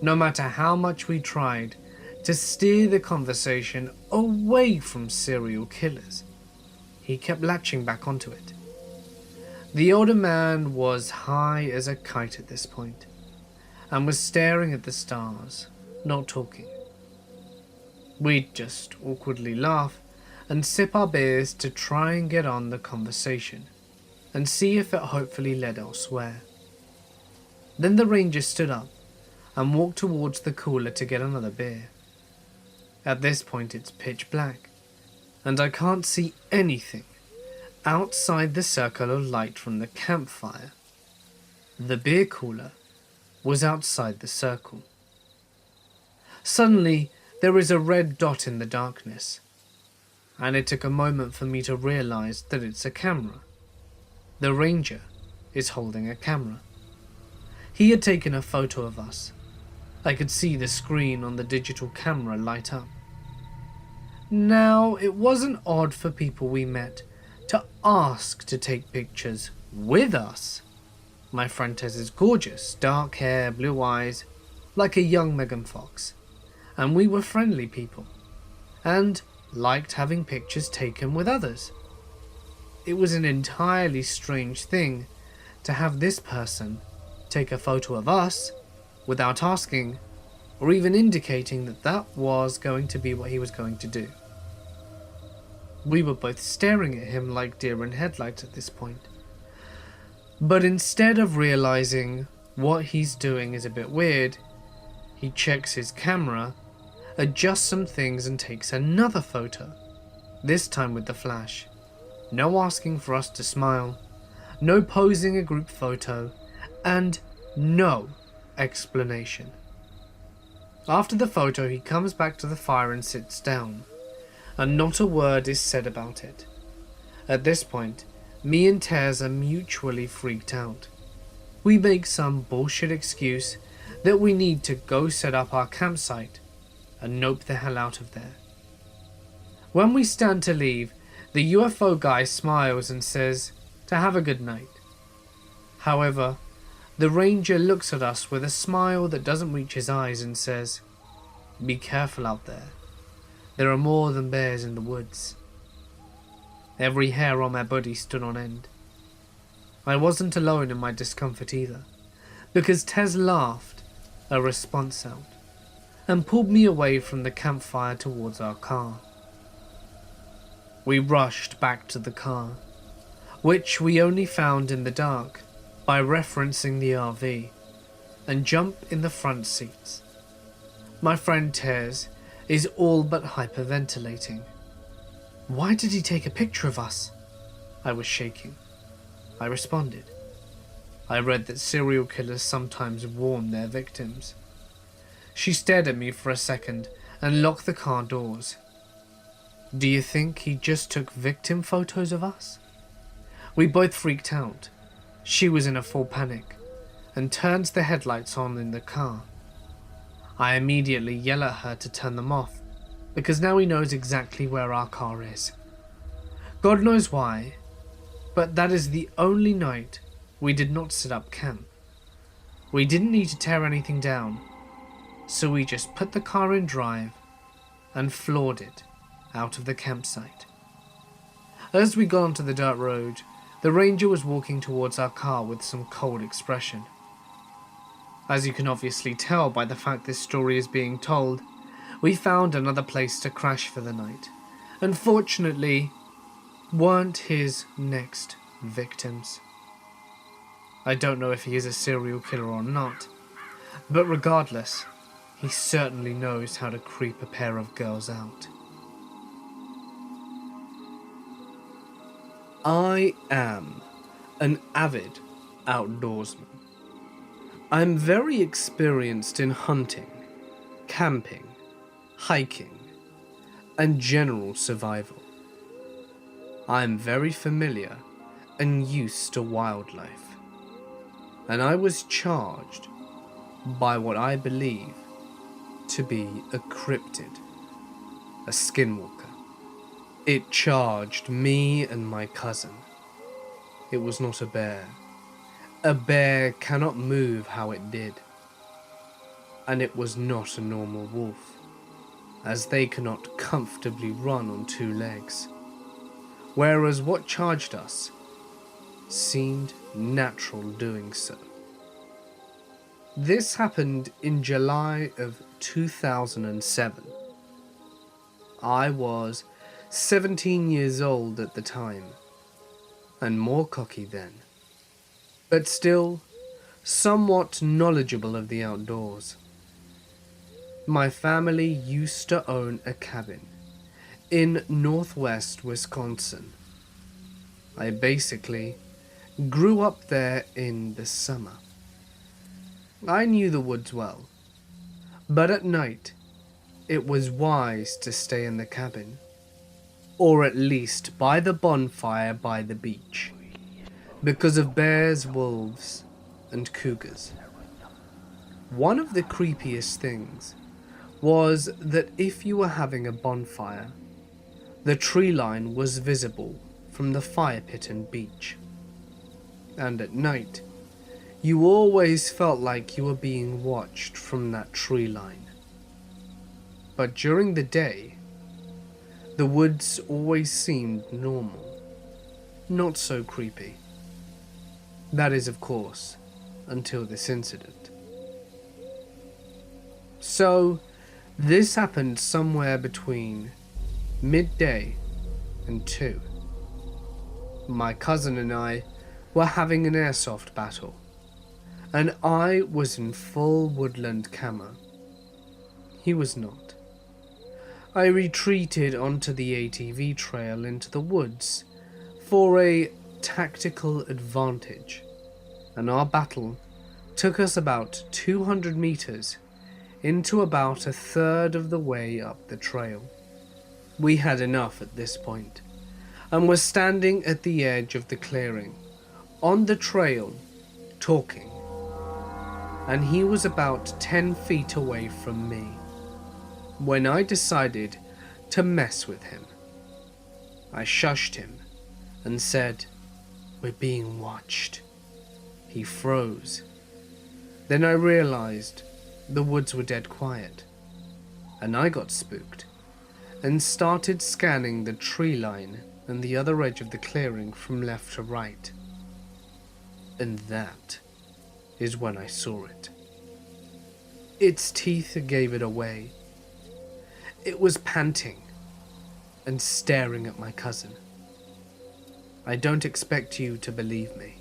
No matter how much we tried to steer the conversation away from serial killers, he kept latching back onto it. The older man was high as a kite at this point, and was staring at the stars, not talking. We'd just awkwardly laugh and sip our beers to try and get on the conversation, and see if it hopefully led elsewhere. Then the ranger stood up and walked towards the cooler to get another beer. At this point it's pitch black, and I can't see anything outside the circle of light from the campfire. The beer cooler was outside the circle. Suddenly, there is a red dot in the darkness. and it took a moment for me to realize that it's a camera. The ranger is holding a camera. He had taken a photo of us. I could see the screen on the digital camera light up. Now, it wasn't odd for people we met to ask to take pictures with us. My friend Tess is gorgeous, dark hair, blue eyes, like a young Megan Fox, and we were friendly people, and liked having pictures taken with others. It was an entirely strange thing to have this person take a photo of us without asking or even indicating that that was going to be what he was going to do. We were both staring at him like deer in headlights at this point. But instead of realizing what he's doing is a bit weird, he checks his camera, adjusts some things and takes another photo, this time with the flash. No asking for us to smile, no posing a group photo, and no explanation. After the photo, he comes back to the fire and sits down, and not a word is said about it. At this point, me and Tez are mutually freaked out. We make some bullshit excuse that we need to go set up our campsite and nope the hell out of there. When we stand to leave, the UFO guy smiles and says to have a good night. However, the ranger looks at us with a smile that doesn't reach his eyes and says, "Be careful out there. There are more than bears in the woods." Every hair on my body stood on end. I wasn't alone in my discomfort either, because Tez laughed a response out and pulled me away from the campfire towards our car. We rushed back to the car, which we only found in the dark by referencing the RV, and jumped in the front seats. My friend Tez is all but hyperventilating. "Why did he take a picture of us?" I was shaking. I responded. I read that serial killers sometimes warn their victims. She stared at me for a second and locked the car doors. "Do you think he just took victim photos of us?" We both freaked out. She was in a full panic and turns the headlights on in the car. I immediately yell at her to turn them off, because now he knows exactly where our car is. God knows why, but that is the only night we did not set up camp. We didn't need to tear anything down, so we just put the car in drive and floored it out of the campsite. As we got onto the dirt road, the ranger was walking towards our car with some cold expression. As you can obviously tell by the fact this story is being told, we found another place to crash for the night, and fortunately, weren't his next victims. I don't know if he is a serial killer or not, but regardless, he certainly knows how to creep a pair of girls out. I am an avid outdoorsman. I'm very experienced in hunting, camping, hiking, and general survival. I'm very familiar and used to wildlife, and I was charged by what I believe to be a cryptid, a skinwalker. It charged me and my cousin. It was not a bear. A bear cannot move how it did. And it was not a normal wolf, as they cannot comfortably run on two legs. Whereas what charged us seemed natural doing so. This happened in July of 2007. I was 17 years old at the time, and more cocky then, but still somewhat knowledgeable of the outdoors. My family used to own a cabin in northwest Wisconsin. I basically grew up there in the summer. I knew the woods well, but at night it was wise to stay in the cabin. or at least by the bonfire by the beach, because of bears, wolves, and cougars. One of the creepiest things was that if you were having a bonfire, the tree line was visible from the fire pit and beach. And at night, you always felt like you were being watched from that tree line. But during the day, the woods always seemed normal, not so creepy. That is, of course, until this incident. So, this happened somewhere between midday and 2. My cousin and I were having an airsoft battle, and I was in full woodland camo. He was not. I retreated onto the ATV trail into the woods for a tactical advantage, and our battle took us about 200 meters into about a third of the way up the trail. We had enough at this point, and were standing at the edge of the clearing, on the trail, talking, and he was about 10 feet away from me, when I decided to mess with him. I shushed him and said, "We're being watched." He froze. Then I realized the woods were dead quiet, and I got spooked and started scanning the tree line and the other edge of the clearing from left to right. And that is when I saw it. Its teeth gave it away. It was panting and staring at my cousin. I don't expect you to believe me,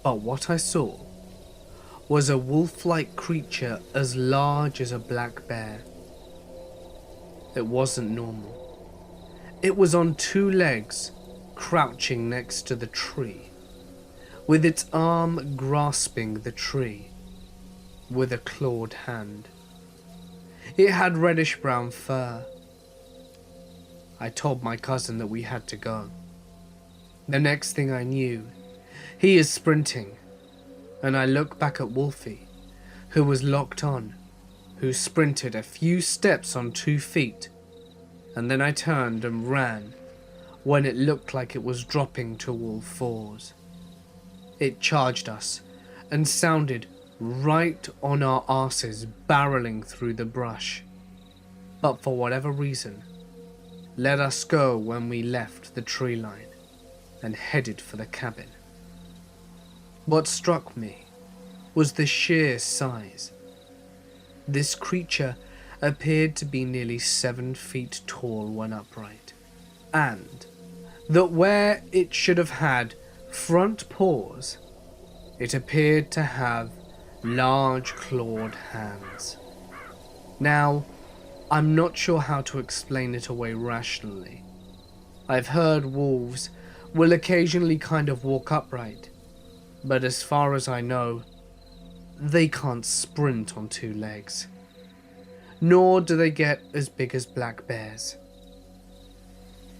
but what I saw was a wolf-like creature as large as a black bear. It wasn't normal. It was on 2 legs, crouching next to the tree, with its arm grasping the tree with a clawed hand. It had reddish-brown fur. I told my cousin that we had to go. The next thing I knew, he is sprinting, and I look back at Wolfie, who was locked on, who sprinted a few steps on 2 feet, and then I turned and ran when it looked like it was dropping to all 4s. It charged us and sounded right on our asses, barreling through the brush, but for whatever reason, let us go when we left the tree line and headed for the cabin. What struck me was the sheer size. This creature appeared to be nearly 7 feet tall when upright, and that where it should have had front paws, it appeared to have large clawed hands. Now, I'm not sure how to explain it away rationally. I've heard wolves will occasionally kind of walk upright, but as far as I know, they can't sprint on 2 legs. Nor do they get as big as black bears.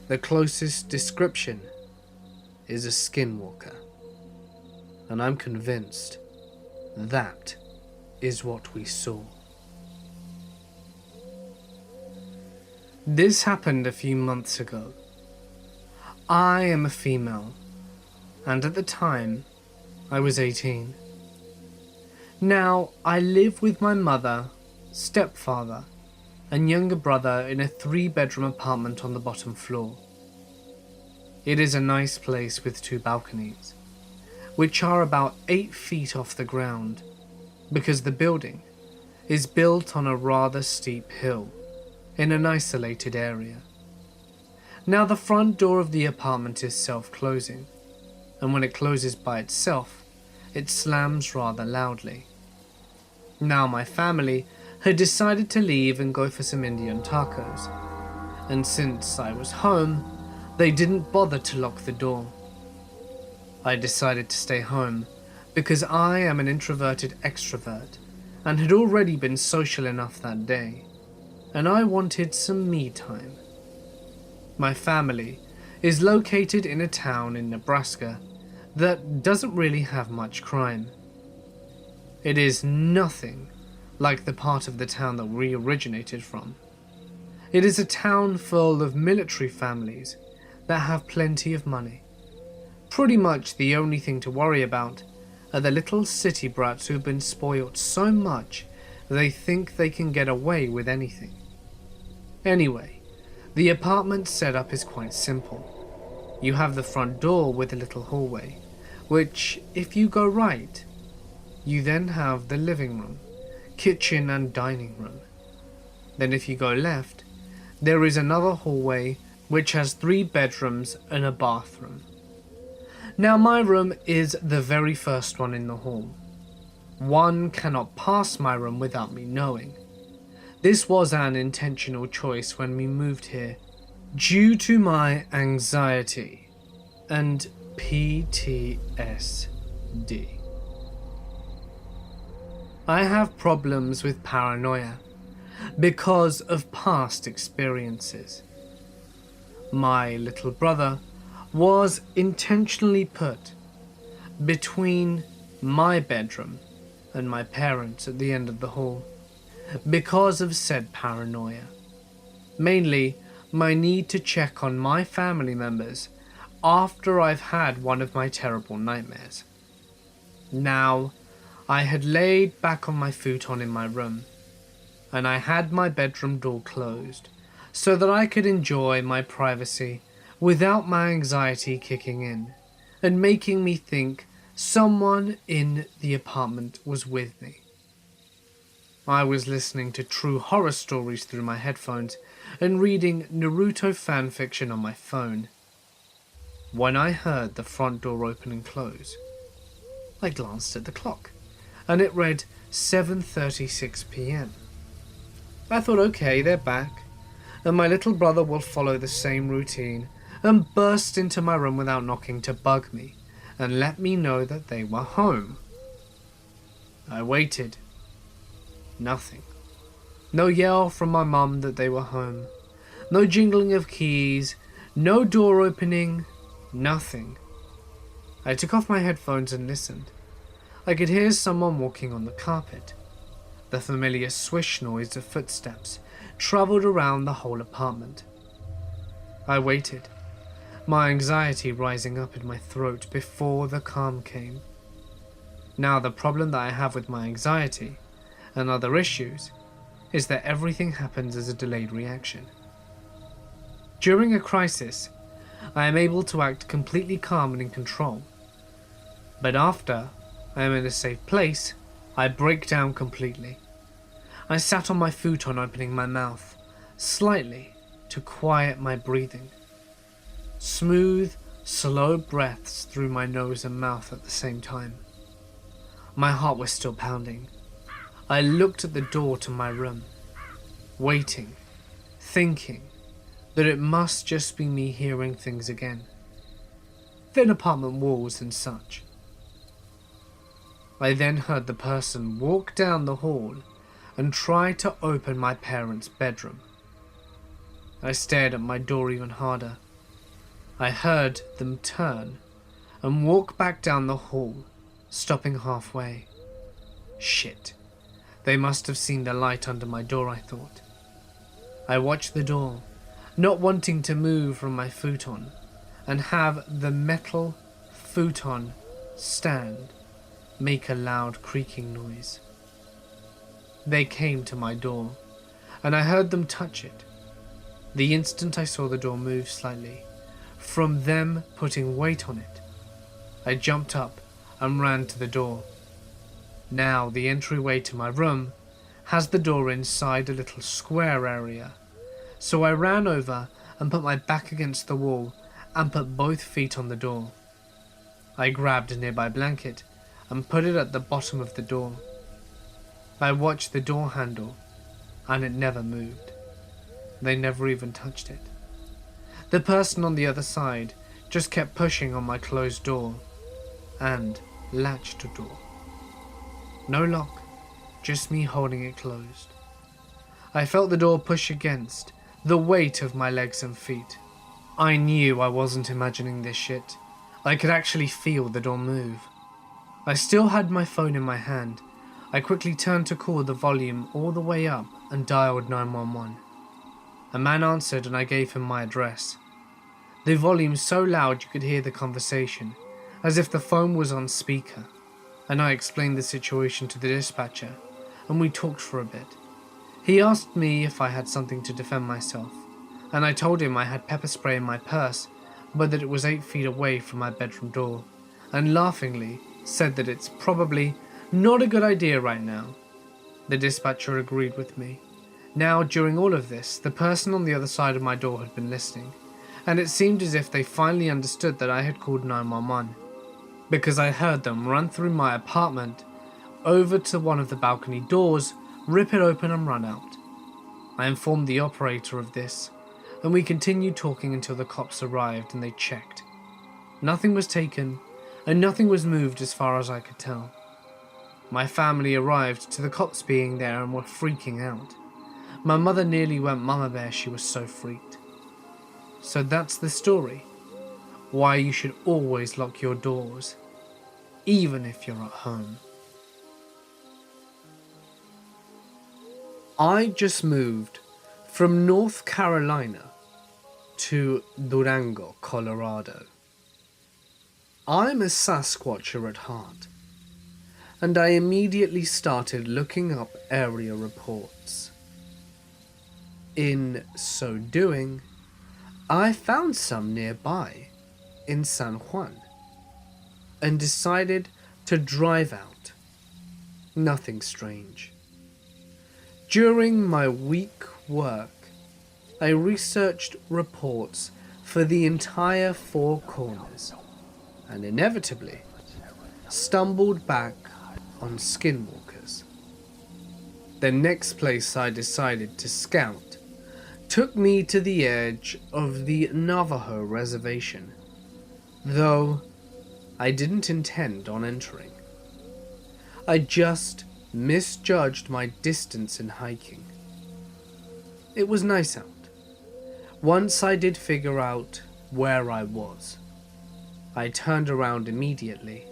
The closest description is a skinwalker, and I'm convinced that is what we saw. This happened a few months ago. I am a female, and at the time, I was 18. Now, I live with my mother, stepfather, and younger brother in a 3-bedroom apartment on the bottom floor. It is a nice place with 2 balconies, which are about 8 feet off the ground, because the building is built on a rather steep hill in an isolated area. Now, the front door of the apartment is self-closing, and when it closes by itself, it slams rather loudly. Now, my family had decided to leave and go for some Indian tacos, and since I was home, they didn't bother to lock the door. I decided to stay home because I am an introverted extrovert and had already been social enough that day, and I wanted some me time. My family is located in a town in Nebraska that doesn't really have much crime. It is nothing like the part of the town that we originated from. It is a town full of military families that have plenty of money. Pretty much the only thing to worry about are the little city brats who've been spoilt so much they think they can get away with anything. Anyway, the apartment setup is quite simple. You have the front door with a little hallway, which, if you go right, you then have the living room, kitchen and dining room. Then if you go left, there is another hallway which has 3 bedrooms and a bathroom. Now my room is the very first one in the hall. One cannot pass my room without me knowing. This was an intentional choice when we moved here, due to my anxiety and PTSD. I have problems with paranoia because of past experiences. My little brother was intentionally put between my bedroom and my parents at the end of the hall because of said paranoia. Mainly my need to check on my family members after I've had one of my terrible nightmares. Now, I had laid back on my futon in my room, and I had my bedroom door closed so that I could enjoy my privacy without my anxiety kicking in and making me think someone in the apartment was with me. I was listening to true horror stories through my headphones and reading Naruto fanfiction on my phone when I heard the front door open and close. I glanced at the clock, and it read 7:36 p.m. I thought, okay, they're back, and my little brother will follow the same routine and burst into my room without knocking to bug me and let me know that they were home. I waited. Nothing. No yell from my mum that they were home. No jingling of keys. No door opening. Nothing. I took off my headphones and listened. I could hear someone walking on the carpet. The familiar swish noise of footsteps travelled around the whole apartment. I waited, my anxiety rising up in my throat before the calm came. Now the problem that I have with my anxiety and other issues is that everything happens as a delayed reaction. During a crisis, I am able to act completely calm and in control. But after I am in a safe place, I break down completely. I sat on my futon opening my mouth, slightly, to quiet my breathing. Smooth, slow breaths through my nose and mouth at the same time. My heart was still pounding. I looked at the door to my room, waiting, thinking that it must just be me hearing things again. Thin apartment walls and such. I then heard the person walk down the hall and try to open my parents' bedroom. I stared at my door even harder. I heard them turn and walk back down the hall, stopping halfway. Shit. They must have seen the light under my door, I thought. I watched the door, not wanting to move from my futon, and have the metal futon stand make a loud creaking noise. They came to my door, and I heard them touch it. The instant I saw the door move slightly, from them putting weight on it, I jumped up and ran to the door. Now the entryway to my room has the door inside a little square area, so I ran over and put my back against the wall and put both feet on the door. I grabbed a nearby blanket and put it at the bottom of the door. I watched the door handle, and it never moved. They never even touched it. The person on the other side just kept pushing on my closed door and latched door. No lock, just me holding it closed. I felt the door push against the weight of my legs and feet. I knew I wasn't imagining this shit. I could actually feel the door move. I still had my phone in my hand. I quickly turned to call the volume all the way up and dialed 911. A man answered and I gave him my address. The volume so loud you could hear the conversation, as if the phone was on speaker, and I explained the situation to the dispatcher, and we talked for a bit. He asked me if I had something to defend myself, and I told him I had pepper spray in my purse, but that it was 8 feet away from my bedroom door, and laughingly said that it's probably not a good idea right now. The dispatcher agreed with me. Now, during all of this, the person on the other side of my door had been listening, and it seemed as if they finally understood that I had called 911, because I heard them run through my apartment, over to one of the balcony doors, rip it open and run out. I informed the operator of this, and we continued talking until the cops arrived and they checked. Nothing was taken, and nothing was moved as far as I could tell. My family arrived to the cops being there and were freaking out. My mother nearly went mama bear, she was so freaked. So that's the story. Why you should always lock your doors, even if you're at home. I just moved from North Carolina to Durango, Colorado. I'm a Sasquatcher at heart, and I immediately started looking up area reports. In so doing, I found some nearby in San Juan and decided to drive out. Nothing strange. During my week work, I researched reports for the entire Four Corners and inevitably stumbled back on Skinwalkers. The next place I decided to scout took me to the edge of the Navajo reservation, though I didn't intend on entering. I just misjudged my distance in hiking. It was nice out. Once I did figure out where I was, I turned around immediately,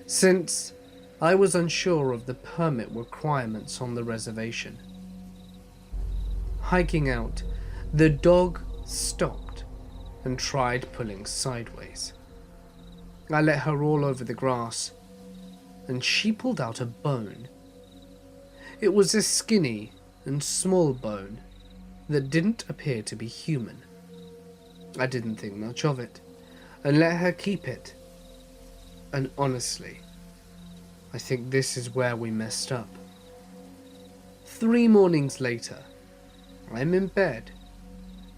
since I was unsure of the permit requirements on the reservation. Hiking out, the dog stopped and tried pulling sideways. I let her roll over the grass, and she pulled out a bone. It was a skinny and small bone that didn't appear to be human. I didn't think much of it, and let her keep it. And honestly, I think this is where we messed up. 3 mornings later, I'm in bed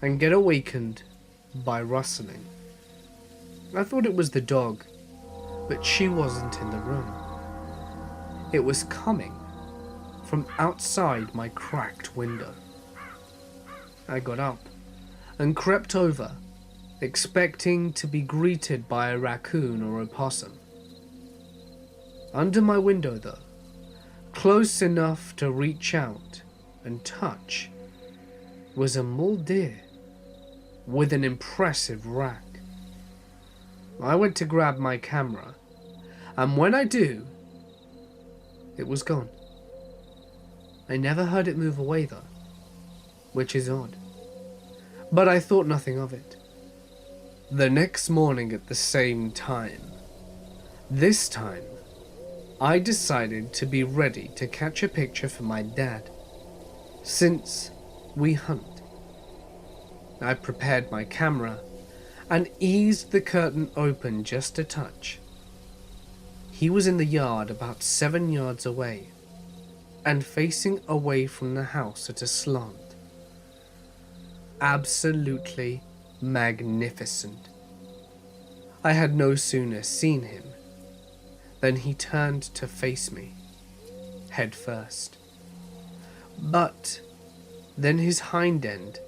and get awakened by rustling. I thought it was the dog, but she wasn't in the room. It was coming from outside my cracked window. I got up and crept over, expecting to be greeted by a raccoon or a possum. Under my window though, close enough to reach out and touch, was a mule deer with an impressive rack. I went to grab my camera, and when I do, it was gone. I never heard it move away though, which is odd, but I thought nothing of it. The next morning at the same time, this time, I decided to be ready to catch a picture for my dad, since we hunt. I prepared my camera and eased the curtain open just a touch. He was in the yard about 7 yards away and facing away from the house at a slant. Absolutely magnificent. I had no sooner seen him than he turned to face me, head first. But then his hind end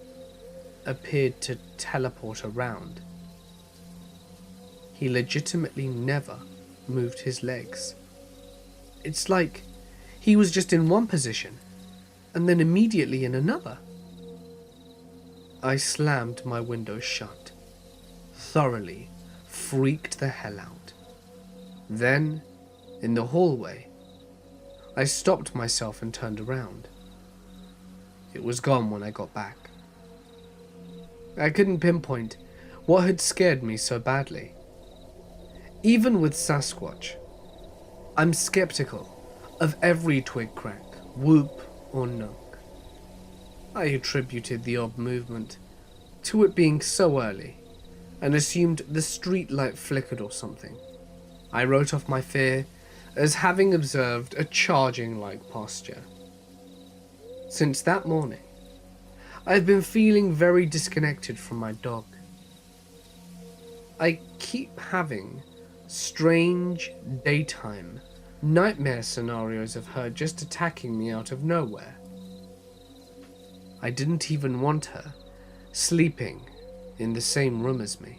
appeared to teleport around. He legitimately never moved his legs. It's like he was just in one position and then immediately in another. I slammed my window shut thoroughly freaked the hell out. Then, in the hallway, I stopped myself and turned around. It was gone when I got back. I couldn't pinpoint what had scared me so badly. Even with Sasquatch, I'm skeptical of every twig crack, whoop, or knock. I attributed the odd movement to it being so early and assumed the street light flickered or something. I wrote off my fear as having observed a charging-like posture. Since that morning, I've been feeling very disconnected from my dog. I keep having strange daytime nightmare scenarios of her just attacking me out of nowhere. I didn't even want her sleeping in the same room as me.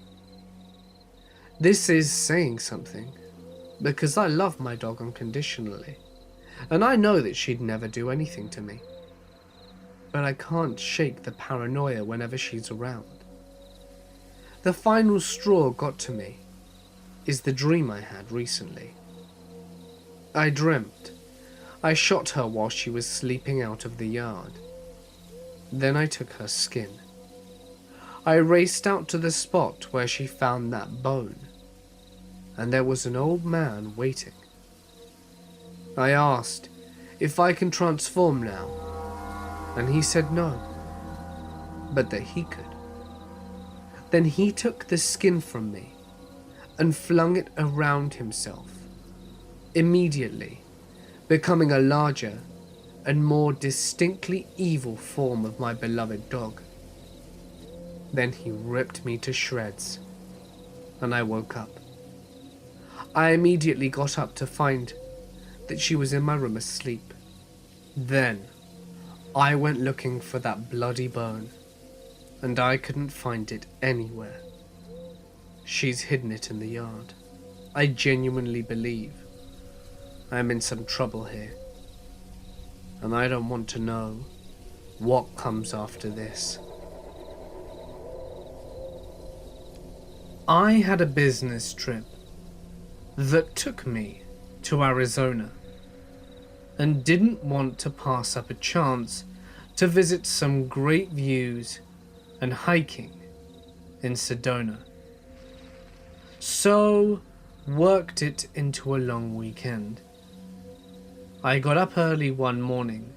This is saying something, because I love my dog unconditionally, and I know that she'd never do anything to me. But I can't shake the paranoia whenever she's around. The final straw got to me is the dream I had recently. I dreamt I shot her while she was sleeping out of the yard. Then I took her skin. I raced out to the spot where she found that bone, and there was an old man waiting. I asked if I can transform now, and he said no, but that he could. Then he took the skin from me and flung it around himself, immediately becoming a larger and more distinctly evil form of my beloved dog. Then he ripped me to shreds, and I woke up. I immediately got up to find that she was in my room asleep. Then I went looking for that bloody bone, and I couldn't find it anywhere. She's hidden it in the yard. I genuinely believe I'm in some trouble here, and I don't want to know what comes after this. I had a business trip that took me to Arizona, and didn't want to pass up a chance to visit some great views and hiking in Sedona. So, worked it into a long weekend. I got up early one morning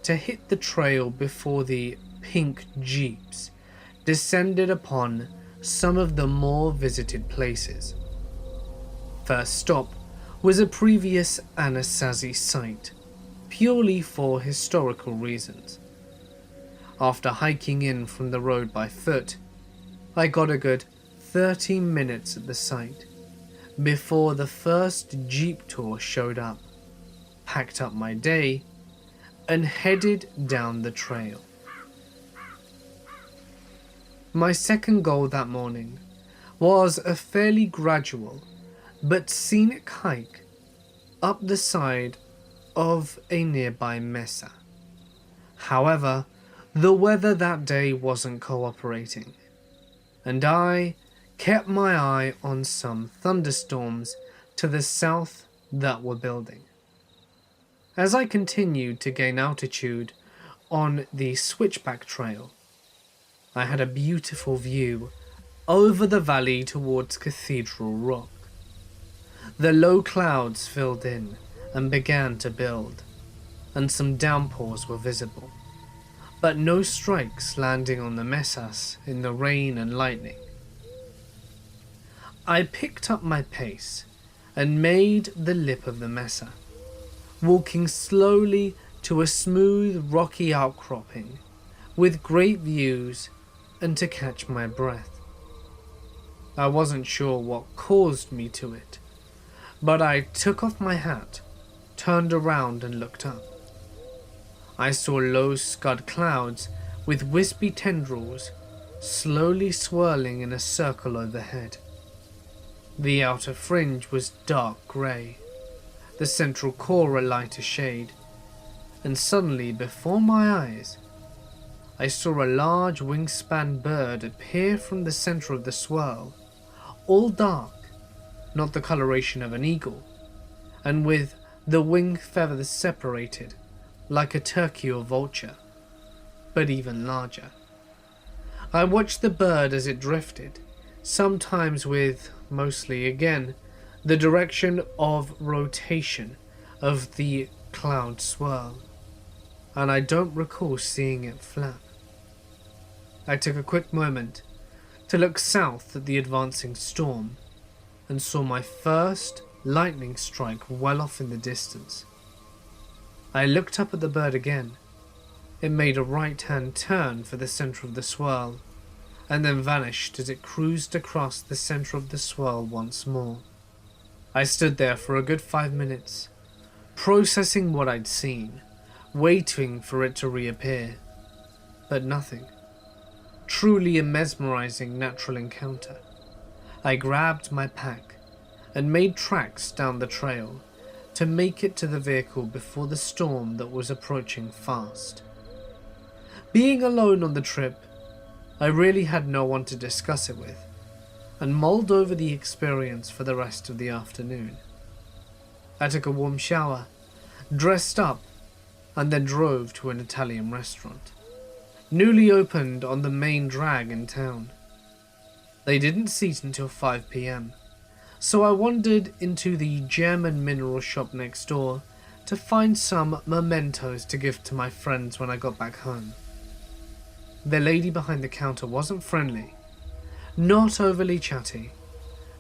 to hit the trail before the pink jeeps descended upon some of the more visited places. First stop was a previous Anasazi site, purely for historical reasons. After hiking in from the road by foot, I got a good 30 minutes at the site before the first jeep tour showed up, packed up my day, and headed down the trail. My second goal that morning was a fairly gradual but scenic hike up the side of a nearby mesa. However, the weather that day wasn't cooperating, and I kept my eye on some thunderstorms to the south that were building. As I continued to gain altitude on the switchback trail, I had a beautiful view over the valley towards Cathedral Rock. The low clouds filled in and began to build, and some downpours were visible, but no strikes landing on the mesas in the rain and lightning. I picked up my pace and made the lip of the mesa, walking slowly to a smooth rocky outcropping with great views and to catch my breath. I wasn't sure what caused me to it, but I took off my hat, turned around and looked up. I saw low scud clouds with wispy tendrils slowly swirling in a circle overhead. The outer fringe was dark grey, the central core a lighter shade, and suddenly before my eyes I saw a large wingspan bird appear from the center of the swirl all dark, not the coloration of an eagle, and with the wing feathers separated like a turkey or vulture, but even larger. I watched the bird as it drifted, sometimes with, mostly again, the direction of rotation of the cloud swirl, and I don't recall seeing it flap. I took a quick moment to look south at the advancing storm and saw my first lightning strike well off in the distance. I looked up at the bird again. It made a right-hand turn for the center of the swirl and then vanished as it cruised across the center of the swirl once more. I stood there for a good 5 minutes, processing what I'd seen, waiting for it to reappear, but nothing. Truly a mesmerizing natural encounter. I grabbed my pack and made tracks down the trail to make it to the vehicle before the storm that was approaching fast. Being alone on the trip, I really had no one to discuss it with, and mulled over the experience for the rest of the afternoon. I took a warm shower, dressed up, and then drove to an Italian restaurant, newly opened on the main drag in town. They didn't seat until 5 p.m, so I wandered into the German mineral shop next door to find some mementos to give to my friends when I got back home. The lady behind the counter wasn't friendly, not overly chatty,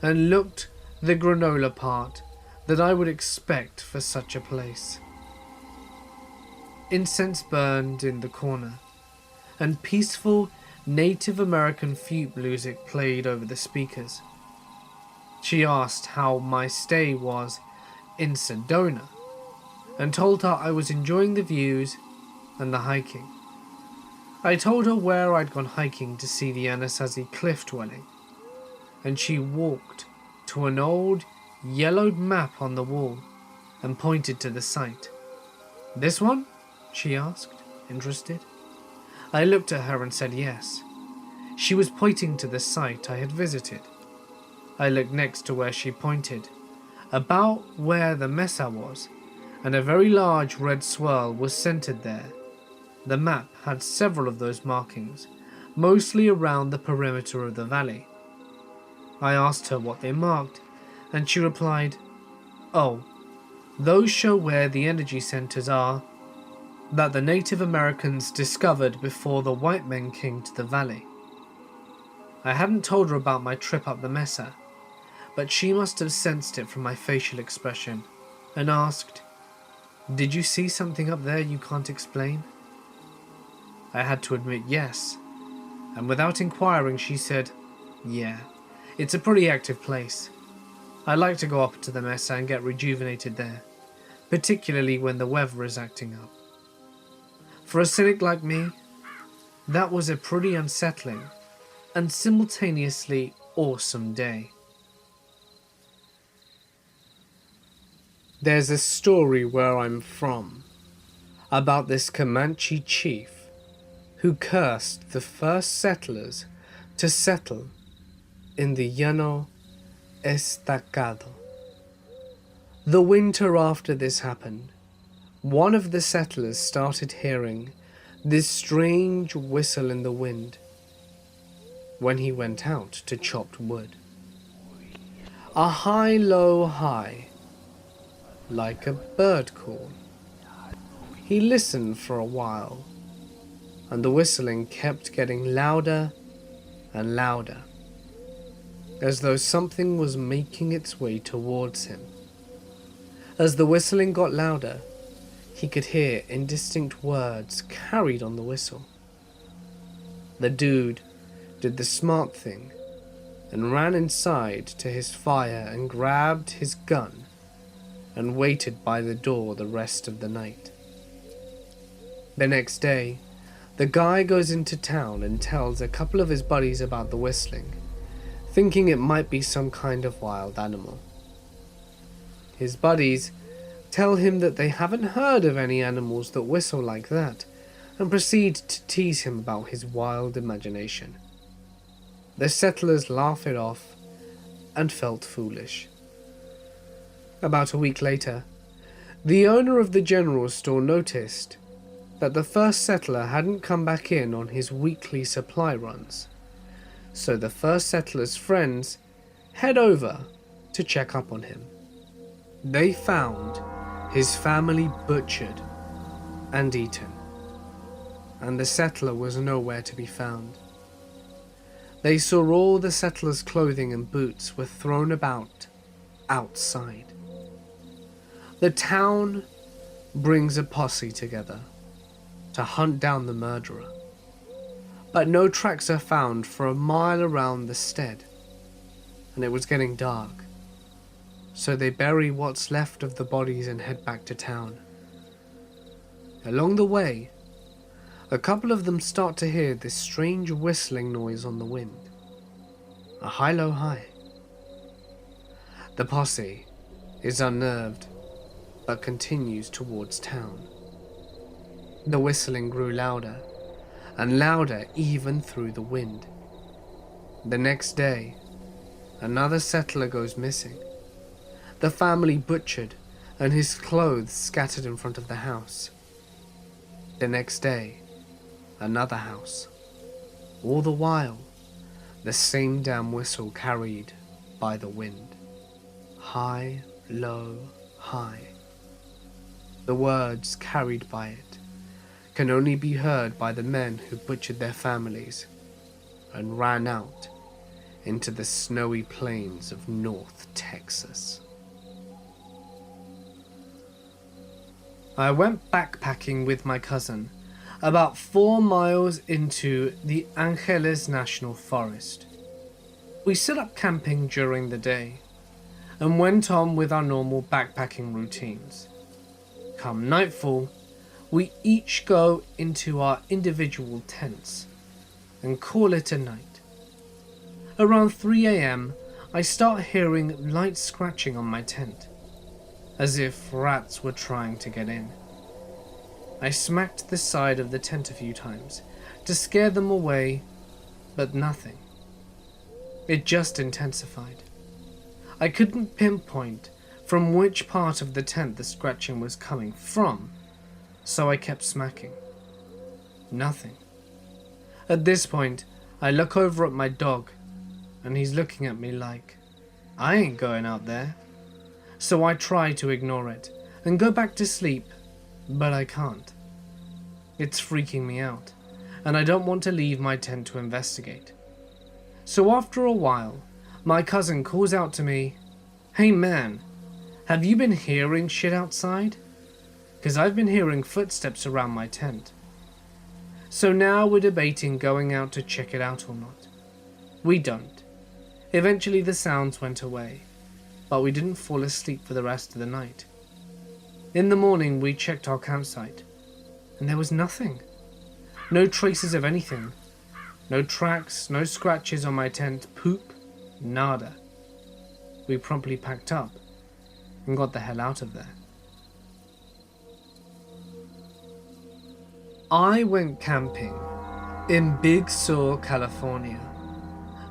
and looked the granola part that I would expect for such a place. Incense burned in the corner, and peaceful Native American flute music played over the speakers. She asked how my stay was in Sedona, and told her I was enjoying the views and the hiking. I told her where I'd gone hiking to see the Anasazi cliff dwelling, and she walked to an old yellowed map on the wall and pointed to the site. "This one?" she asked, interested. I looked at her and said yes. She was pointing to the site I had visited. I looked next to where she pointed, about where the mesa was, and a very large red swirl was centered there. The map had several of those markings, mostly around the perimeter of the valley. I asked her what they marked, and she replied, "Oh, those show where the energy centers are that the Native Americans discovered before the white men came to the valley." I hadn't told her about my trip up the mesa, but she must have sensed it from my facial expression and asked, "Did you see something up there you can't explain?" I had to admit yes, and without inquiring she said, "Yeah, it's a pretty active place. I like to go up to the mesa and get rejuvenated there, particularly when the weather is acting up." For a cynic like me, that was a pretty unsettling and simultaneously awesome day. There's a story where I'm from about this Comanche chief who cursed the first settlers to settle in the Llano Estacado. The winter after this happened, one of the settlers started hearing this strange whistle in the wind when he went out to chop wood. A high, low, high, like a bird call. He listened for a while, and the whistling kept getting louder and louder, as though something was making its way towards him. As the whistling got louder, he could hear indistinct words carried on the whistle. The dude did the smart thing and ran inside to his fire and grabbed his gun and waited by the door the rest of the night. The next day, the guy goes into town and tells a couple of his buddies about the whistling, thinking it might be some kind of wild animal. His buddies tell him that they haven't heard of any animals that whistle like that, and proceed to tease him about his wild imagination. The settlers laugh it off and felt foolish. About a week later, the owner of the general store noticed that the first settler hadn't come back in on his weekly supply runs, so the first settler's friends head over to check up on him. They found his family butchered and eaten, and the settler was nowhere to be found. They saw all the settler's clothing and boots were thrown about outside. The town brings a posse together to hunt down the murderer, but no tracks are found for a mile around the stead, and it was getting dark, so they bury what's left of the bodies and head back to town. Along the way, a couple of them start to hear this strange whistling noise on the wind. A high-low-high. The posse is unnerved, but continues towards town. The whistling grew louder, and louder even through the wind. The next day, another settler goes missing. The family butchered, and his clothes scattered in front of the house. The next day, another house. All the while, the same damn whistle carried by the wind. High, low, high. The words carried by it can only be heard by the men who butchered their families and ran out into the snowy plains of North Texas. I went backpacking with my cousin about 4 miles into the Angeles National Forest. We set up camping during the day and went on with our normal backpacking routines. Come nightfall, we each go into our individual tents and call it a night. Around 3 a.m, I start hearing light scratching on my tent, as if rats were trying to get in. I smacked the side of the tent a few times to scare them away, but nothing. It just intensified. I couldn't pinpoint from which part of the tent the scratching was coming from, so I kept smacking. Nothing. At this point, I look over at my dog, and he's looking at me like, I ain't going out there. So I try to ignore it and go back to sleep, but I can't. It's freaking me out, and I don't want to leave my tent to investigate. So after a while, my cousin calls out to me, "Hey man, have you been hearing shit outside? 'Cause I've been hearing footsteps around my tent." So now we're debating going out to check it out or not. We don't. Eventually the sounds went away, but we didn't fall asleep for the rest of the night. In the morning we checked our campsite, and there was nothing. No traces of anything. No tracks, no scratches on my tent, poop, nada. We promptly packed up and got the hell out of there. I went camping in Big Sur, California,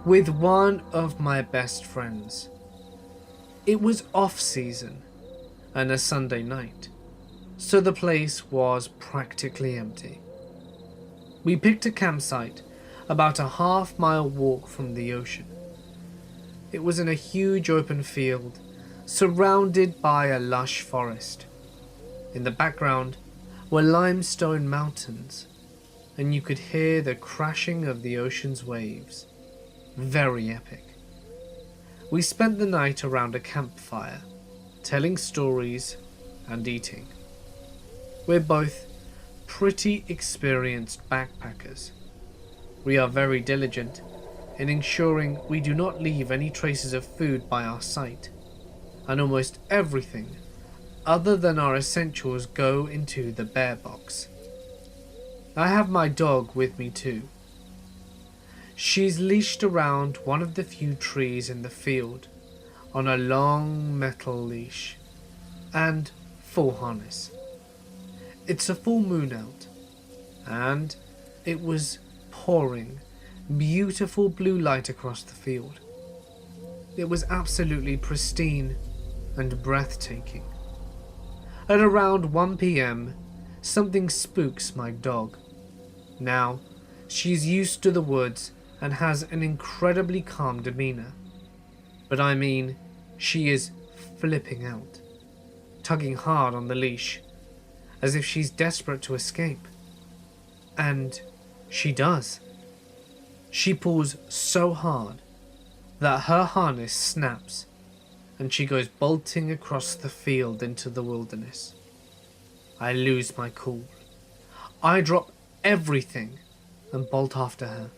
with one of my best friends. It was off-season and a Sunday night, so the place was practically empty. We picked a campsite about a half-mile walk from the ocean. It was in a huge open field, surrounded by a lush forest. In the background were limestone mountains, and you could hear the crashing of the ocean's waves. Very epic. We spent the night around a campfire, telling stories and eating. We're both pretty experienced backpackers. We are very diligent in ensuring we do not leave any traces of food by our site, and almost everything other than our essentials go into the bear box. I have my dog with me too. She's leashed around one of the few trees in the field on a long metal leash and full harness. It's a full moon out, and it was pouring beautiful blue light across the field. It was absolutely pristine and breathtaking. At around 1 p.m, something spooks my dog. Now, she's used to the woods and has an incredibly calm demeanor. But I mean, she is flipping out, tugging hard on the leash, as if she's desperate to escape. And she does. She pulls so hard that her harness snaps and she goes bolting across the field into the wilderness. I lose my cool. I drop everything and bolt after her.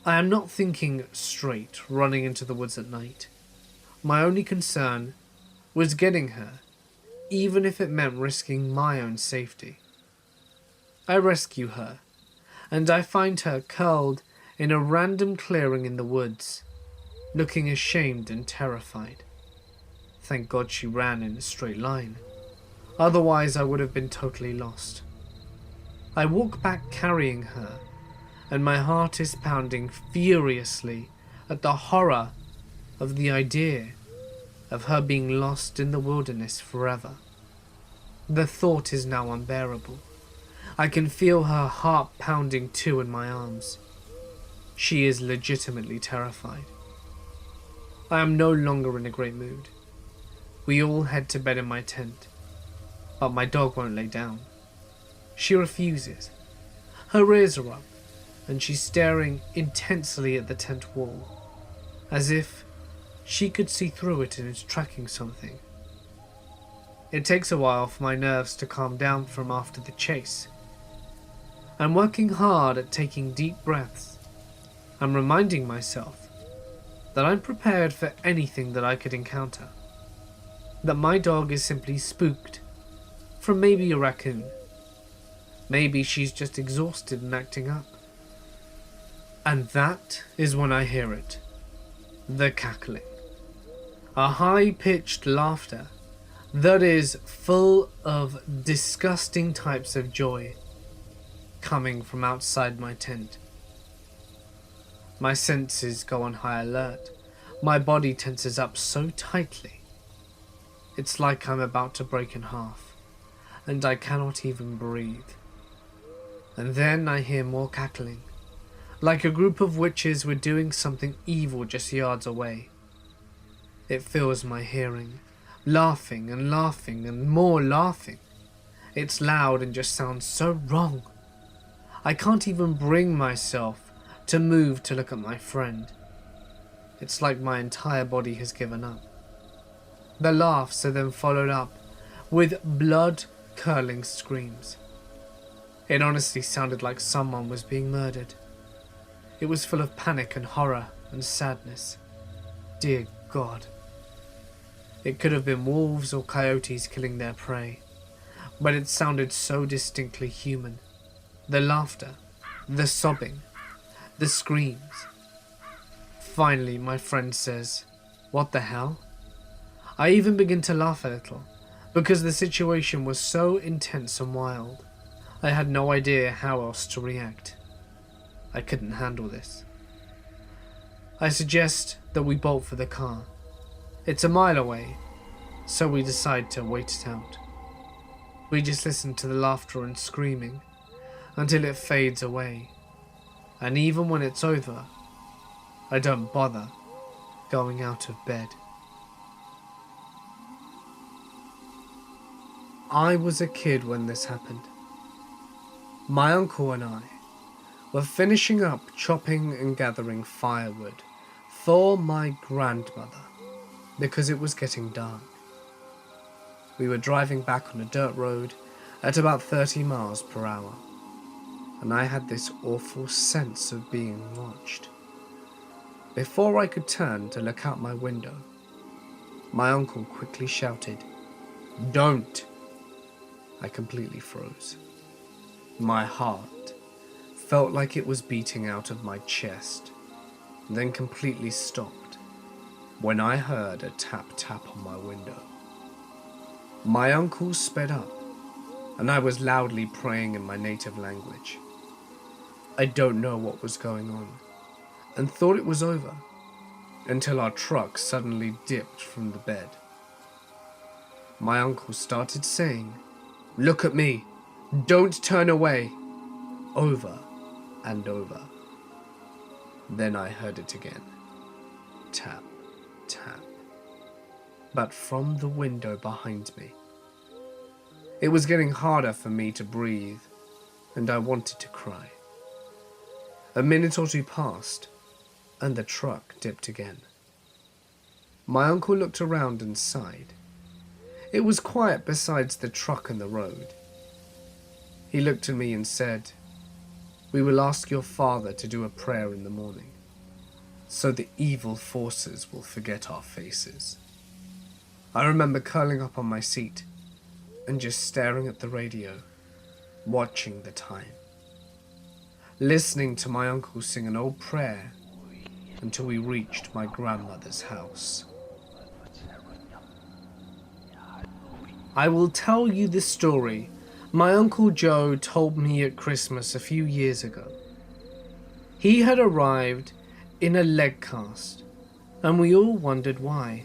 I am not thinking straight running into the woods at night. My only concern was getting her, even if it meant risking my own safety. I rescue her, and I find her curled in a random clearing in the woods, looking ashamed and terrified. Thank God she ran in a straight line, otherwise I would have been totally lost. I walk back carrying her, and my heart is pounding furiously at the horror of the idea of her being lost in the wilderness forever. The thought is now unbearable. I can feel her heart pounding too in my arms. She is legitimately terrified. I am no longer in a great mood. We all head to bed in my tent, but my dog won't lay down. She refuses. Her ears are up, and she's staring intensely at the tent wall, as if she could see through it and is tracking something. It takes a while for my nerves to calm down from after the chase. I'm working hard at taking deep breaths. I'm reminding myself that I'm prepared for anything that I could encounter. That my dog is simply spooked from maybe a raccoon. Maybe she's just exhausted and acting up. And that is when I hear it. The cackling. A high-pitched laughter that is full of disgusting types of joy coming from outside my tent. My senses go on high alert. My body tenses up so tightly. It's like I'm about to break in half, and I cannot even breathe. And then I hear more cackling, like a group of witches were doing something evil just yards away. It fills my hearing, laughing and laughing and more laughing. It's loud and just sounds so wrong. I can't even bring myself to move to look at my friend. It's like my entire body has given up. The laughs are then followed up with blood-curdling screams. It honestly sounded like someone was being murdered. It was full of panic and horror and sadness. Dear God. It could have been wolves or coyotes killing their prey, but it sounded so distinctly human. The laughter, the sobbing, the screams. Finally, my friend says, "What the hell?" I even begin to laugh a little, because the situation was so intense and wild. I had no idea how else to react. I couldn't handle this. I suggest that we bolt for the car. It's a mile away, so we decide to wait it out. We just listen to the laughter and screaming until it fades away, and even when it's over, I don't bother going out of bed. I was a kid when this happened. My uncle and I were finishing up chopping and gathering firewood for my grandmother because it was getting dark. We were driving back on a dirt road at about 30 miles per hour, and I had this awful sense of being watched. Before I could turn to look out my window, my uncle quickly shouted, "Don't!" I completely froze. My heart felt like it was beating out of my chest, then completely stopped when I heard a tap-tap on my window. My uncle sped up, and I was loudly praying in my native language. I don't know what was going on, and thought it was over, until our truck suddenly dipped from the bed. My uncle started saying, "Look at me, don't turn away," over and over. Then I heard it again. Tap, tap. But from the window behind me. It was getting harder for me to breathe, and I wanted to cry. A minute or two passed, and the truck dipped again. My uncle looked around and sighed. It was quiet besides the truck and the road. He looked at me and said, "We will ask your father to do a prayer in the morning, so the evil forces will forget our faces." I remember curling up on my seat and just staring at the radio, watching the time, listening to my uncle sing an old prayer until we reached my grandmother's house. I will tell you the story my Uncle Joe told me at Christmas a few years ago. He had arrived in a leg cast, and we all wondered why.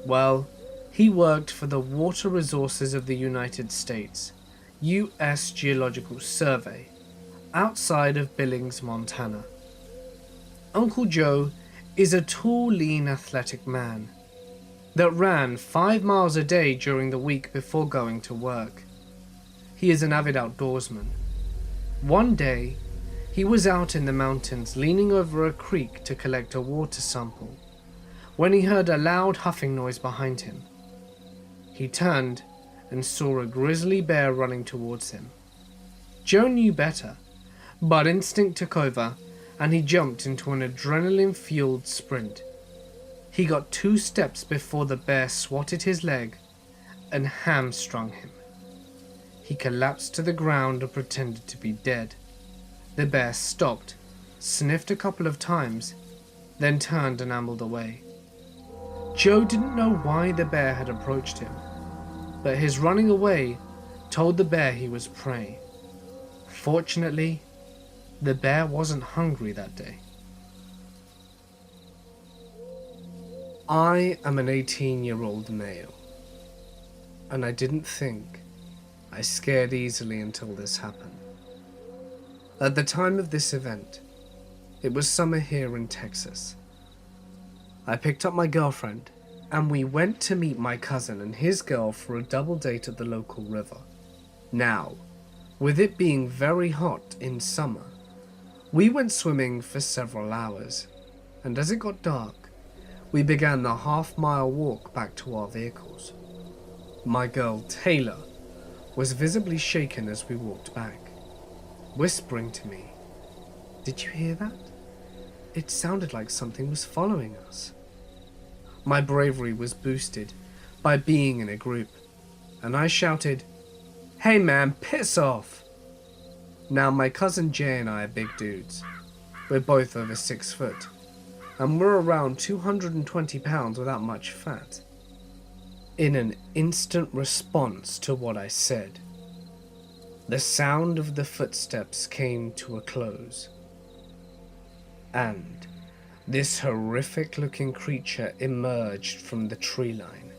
Well, he worked for the Water Resources of the United States, U.S. Geological Survey, outside of Billings, Montana. Uncle Joe is a tall, lean, athletic man that ran 5 miles a day during the week before going to work. He is an avid outdoorsman. One day, he was out in the mountains leaning over a creek to collect a water sample when he heard a loud huffing noise behind him. He turned and saw a grizzly bear running towards him. Joe knew better, but instinct took over and he jumped into an adrenaline-fueled sprint. He got 2 steps before the bear swatted his leg and hamstrung him. He collapsed to the ground and pretended to be dead. The bear stopped, sniffed a couple of times, then turned and ambled away. Joe didn't know why the bear had approached him, but his running away told the bear he was prey. Fortunately, the bear wasn't hungry that day. I am an 18-year-old male, and I didn't think I scared easily until this happened. At the time of this event, it was summer here in Texas. I picked up my girlfriend, and we went to meet my cousin and his girl for a double date at the local river. Now, with it being very hot in summer, we went swimming for several hours, and as it got dark, we began the half-mile walk back to our vehicles. My girl, Taylor, was visibly shaken as we walked back, whispering to me, "Did you hear that? It sounded like something was following us." My bravery was boosted by being in a group, and I shouted, "Hey man, piss off!" Now my cousin Jay and I are big dudes. We're both over 6 foot, and we're around 220 pounds without much fat. In an instant response to what I said, the sound of the footsteps came to a close, and this horrific-looking creature emerged from the tree line.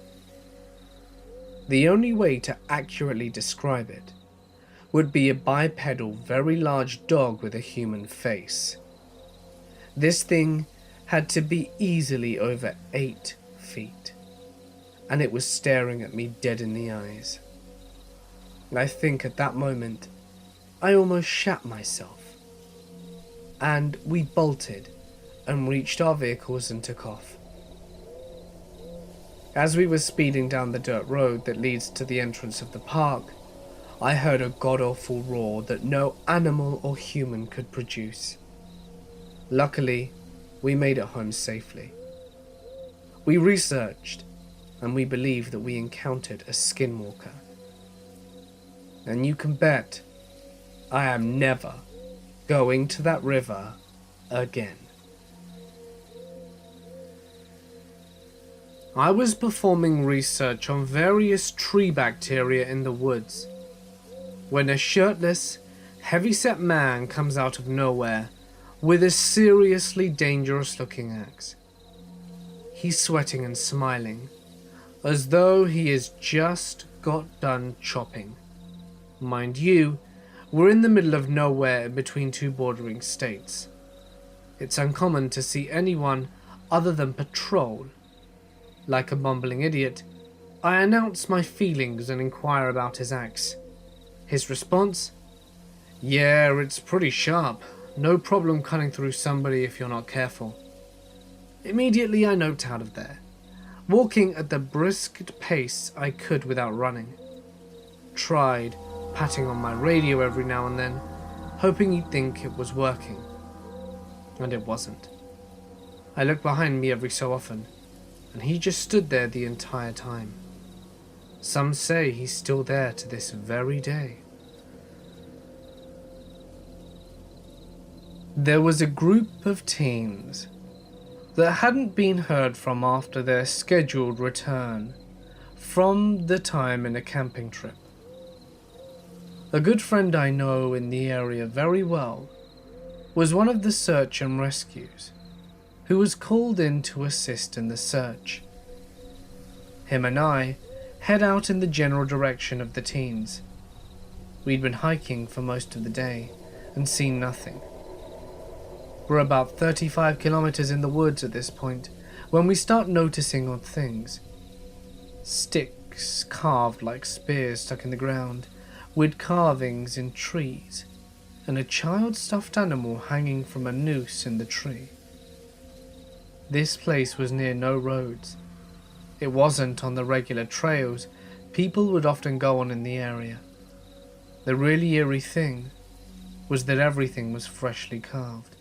The only way to accurately describe it would be a bipedal, very large dog with a human face. This thing had to be easily over 8 feet, and it was staring at me dead in the eyes. I think at that moment, I almost shat myself, and we bolted and reached our vehicles and took off. As we were speeding down the dirt road that leads to the entrance of the park, I heard a god-awful roar that no animal or human could produce. Luckily, we made it home safely. We researched, and we believe that we encountered a Skinwalker. And you can bet I am never going to that river again. I was performing research on various tree bacteria in the woods when a shirtless, heavy-set man comes out of nowhere with a seriously dangerous-looking axe. he's sweating and smiling, as though he has just got done chopping. Mind you, we're in the middle of nowhere between two bordering states. It's uncommon to see anyone other than patrol. Like a bumbling idiot, I announce my feelings and inquire about his axe. His response? Yeah, it's pretty sharp. No problem cutting through somebody if you're not careful. Immediately I noped out of there, walking at the brisk pace I could without running. Tried patting on my radio every now and then, hoping he'd think it was working. And it wasn't. I looked behind me every so often, and he just stood there the entire time. Some say he's still there to this very day. There was a group of teens that hadn't been heard from after their scheduled return from the time in a camping trip. A good friend I know in the area very well was one of the search and rescues who was called in to assist in the search. Him and I head out in the general direction of the teens. We'd been hiking for most of the day and seen nothing. We're about 35 kilometers in the woods at this point when we start noticing odd things. Sticks carved like spears stuck in the ground, with carvings in trees, and a child stuffed animal hanging from a noose in the tree. This place was near no roads. It wasn't on the regular trails people would often go on in the area. The really eerie thing was that everything was freshly carved.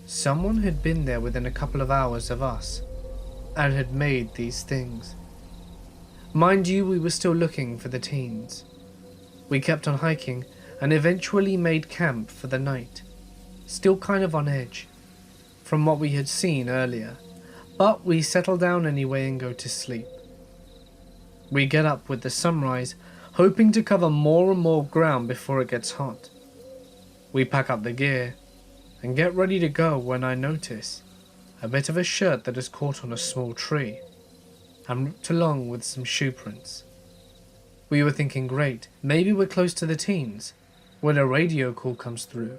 Someone had been there within a couple of hours of us and had made these things. Mind you, we were still looking for the teens. We kept on hiking and eventually made camp for the night, still kind of on edge from what we had seen earlier, but we settle down anyway and go to sleep. We get up with the sunrise, hoping to cover more and more ground before it gets hot. We pack up the gear and get ready to go when I notice a bit of a shirt that is caught on a small tree and ripped along with some shoe prints. We were thinking, great, maybe we're close to the teens when a radio call comes through.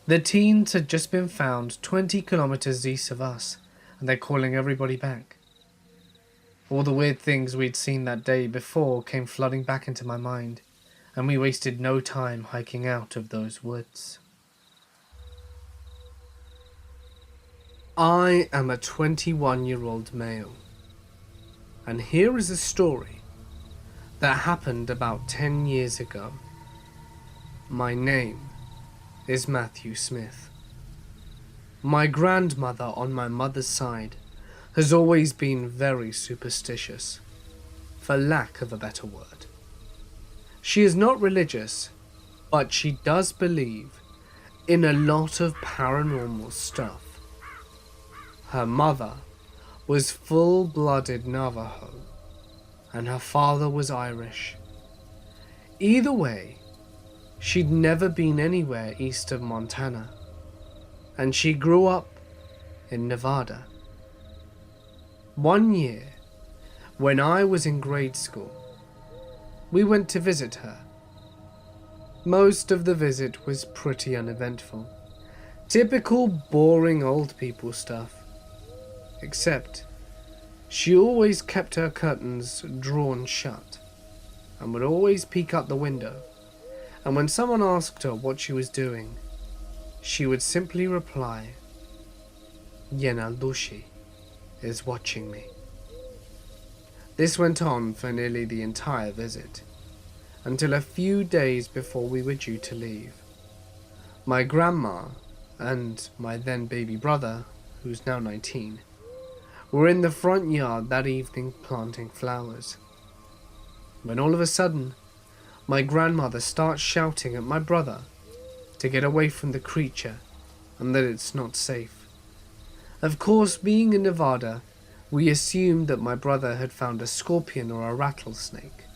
The teens had just been found 20 kilometers east of us, and they're calling everybody back. All the weird things we'd seen that day before came flooding back into my mind, and we wasted no time hiking out of those woods. I am a 21-year-old male, and here is a story that happened about 10 years ago. My name is Matthew Smith. My grandmother on my mother's side has always been very superstitious, for lack of a better word. She is not religious, but she does believe in a lot of paranormal stuff. Her mother was full-blooded Navajo, and her father was Irish. Either way, she'd never been anywhere east of Montana, and she grew up in Nevada. One year, when I was in grade school, we went to visit her. Most of the visit was pretty uneventful. Typical boring old people stuff. Except, she always kept her curtains drawn shut, and would always peek out the window, and when someone asked her what she was doing, she would simply reply, "Yenaldushi is watching me." This went on for nearly the entire visit, until a few days before we were due to leave. My grandma and my then baby brother, who's now 19, were in the front yard that evening planting flowers, when all of a sudden, my grandmother starts shouting at my brother to get away from the creature and that it's not safe. Of course, being in Nevada, we assumed that my brother had found a scorpion or a rattlesnake,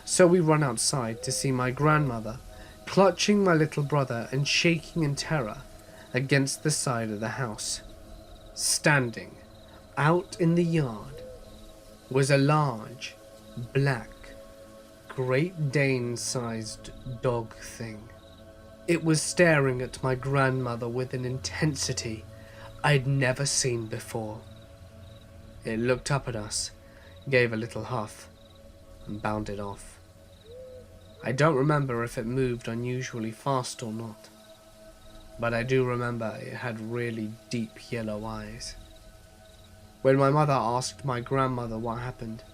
so we run outside to see my grandmother clutching my little brother and shaking in terror against the side of the house, standing Out in the yard was a large, black, Great Dane-sized dog thing. It was staring at my grandmother with an intensity I'd never seen before. It looked up at us, gave a little huff, and bounded off. I don't remember if it moved unusually fast or not, but I do remember it had really deep yellow eyes. When my mother asked my grandmother what happened,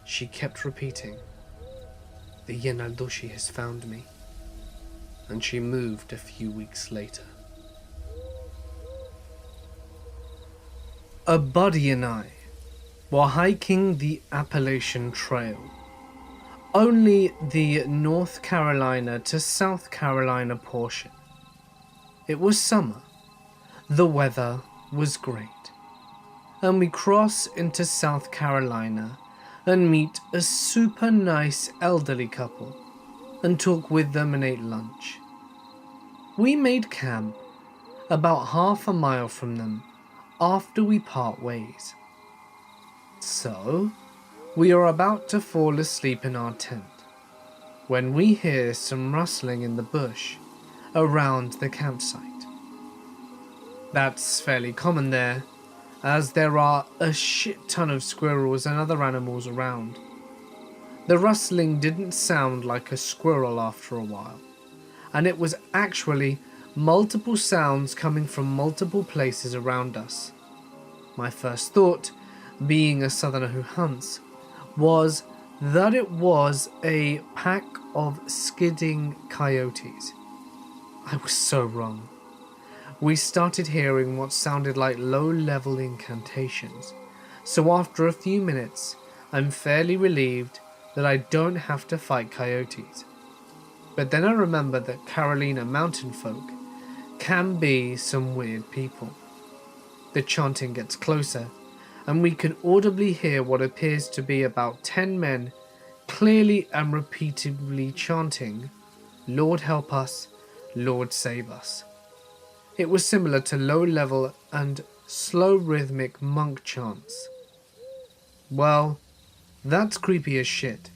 she kept repeating, "The Yenaldoshi has found me," and she moved a few weeks later. A buddy and I were hiking the Appalachian Trail, only the North Carolina to South Carolina portion. It was summer, the weather was great, and we cross into South Carolina and meet a super nice elderly couple and talk with them and ate lunch. We made camp about half a mile from them after we part ways. So, we are about to fall asleep in our tent when we hear some rustling in the bush around the campsite. That's fairly common there, as there are a shit ton of squirrels and other animals around. The rustling didn't sound like a squirrel after a while, and it was actually multiple sounds coming from multiple places around us. My first thought, being a southerner who hunts, was that it was a pack of skidding coyotes. I was so wrong. We started hearing what sounded like low-level incantations, so after a few minutes, I'm fairly relieved that I don't have to fight coyotes. But then I remember that Carolina mountain folk can be some weird people. The chanting gets closer, and we can audibly hear what appears to be about 10 men clearly and repeatedly chanting, "Lord help us, Lord save us." It was similar to low-level and slow rhythmic monk chants. Well, that's creepy as shit,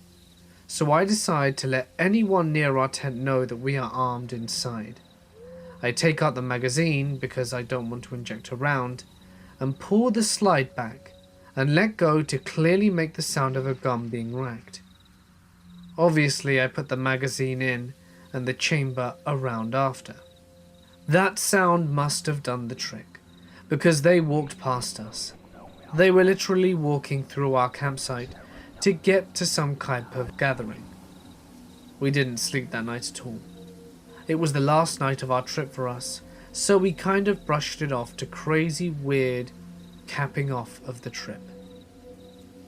so I decide to let anyone near our tent know that we are armed inside. I take out the magazine because I don't want to inject a round, and pull the slide back and let go to clearly make the sound of a gun being racked. Obviously, I put the magazine in and the chamber around after. That sound must have done the trick, because they walked past us. They were literally walking through our campsite to get to some type of gathering. We didn't sleep that night at all. It was the last night of our trip for us, so we kind of brushed it off to crazy, weird capping off of the trip.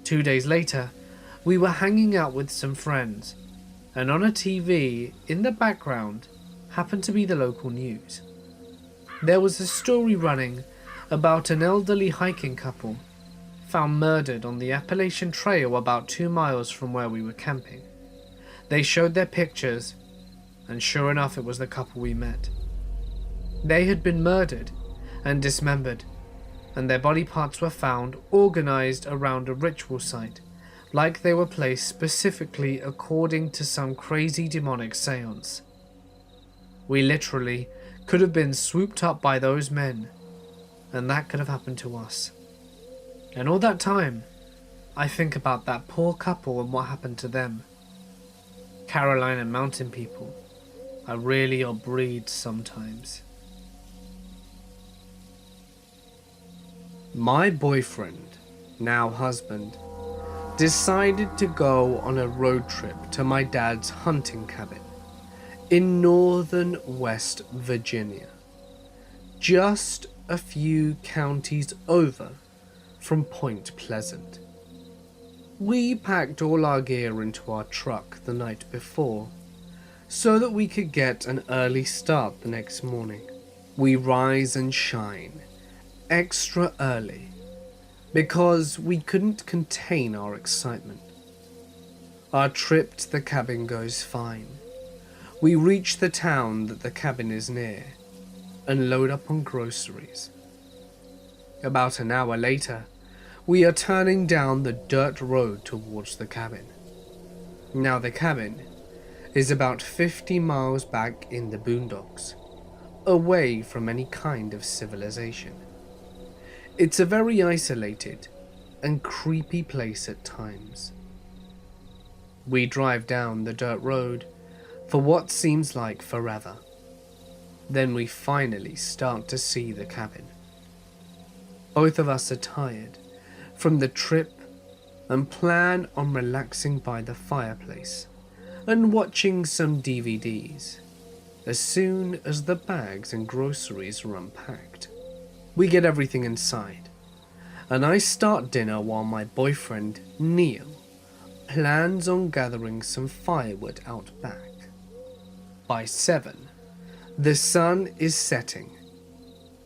2 days later, we were hanging out with some friends, and on a TV in the background happened to be the local news. There was a story running about an elderly hiking couple found murdered on the Appalachian Trail about 2 miles from where we were camping. They showed their pictures, and sure enough it was the couple we met. They had been murdered and dismembered, and their body parts were found organized around a ritual site, like they were placed specifically according to some crazy demonic seance. We literally could have been swooped up by those men, and that could have happened to us. And all that time, I think about that poor couple and what happened to them. Carolina mountain people are really odd breeds sometimes. My boyfriend, now husband, decided to go on a road trip to my dad's hunting cabin in northern West Virginia, just a few counties over from Point Pleasant. We packed all our gear into our truck the night before so that we could get an early start the next morning. We rise and shine extra early because we couldn't contain our excitement. Our trip to the cabin goes fine. We reach the town that the cabin is near and load up on groceries. About an hour later, we are turning down the dirt road towards the cabin. Now the cabin is about 50 miles back in the boondocks, away from any kind of civilization. It's a very isolated and creepy place at times. We drive down the dirt road for what seems like forever. Then we finally start to see the cabin. Both of us are tired from the trip and plan on relaxing by the fireplace and watching some DVDs as soon as the bags and groceries are unpacked. We get everything inside, and I start dinner while my boyfriend, Neil, plans on gathering some firewood out back. By 7, the sun is setting,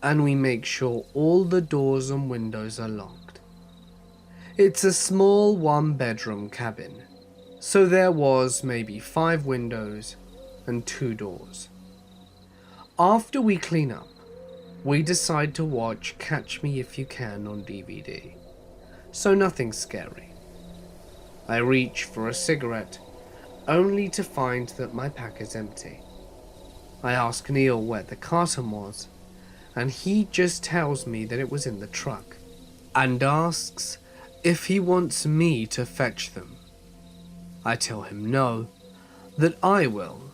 and we make sure all the doors and windows are locked. It's a small one-bedroom cabin, so there was maybe 5 windows and 2 doors. After we clean up, we decide to watch Catch Me If You Can on DVD, so nothing scary. I reach for a cigarette, only to find that my pack is empty. I ask Neil where the carton was, and he just tells me that it was in the truck, and asks if he wants me to fetch them. I tell him no, that I will,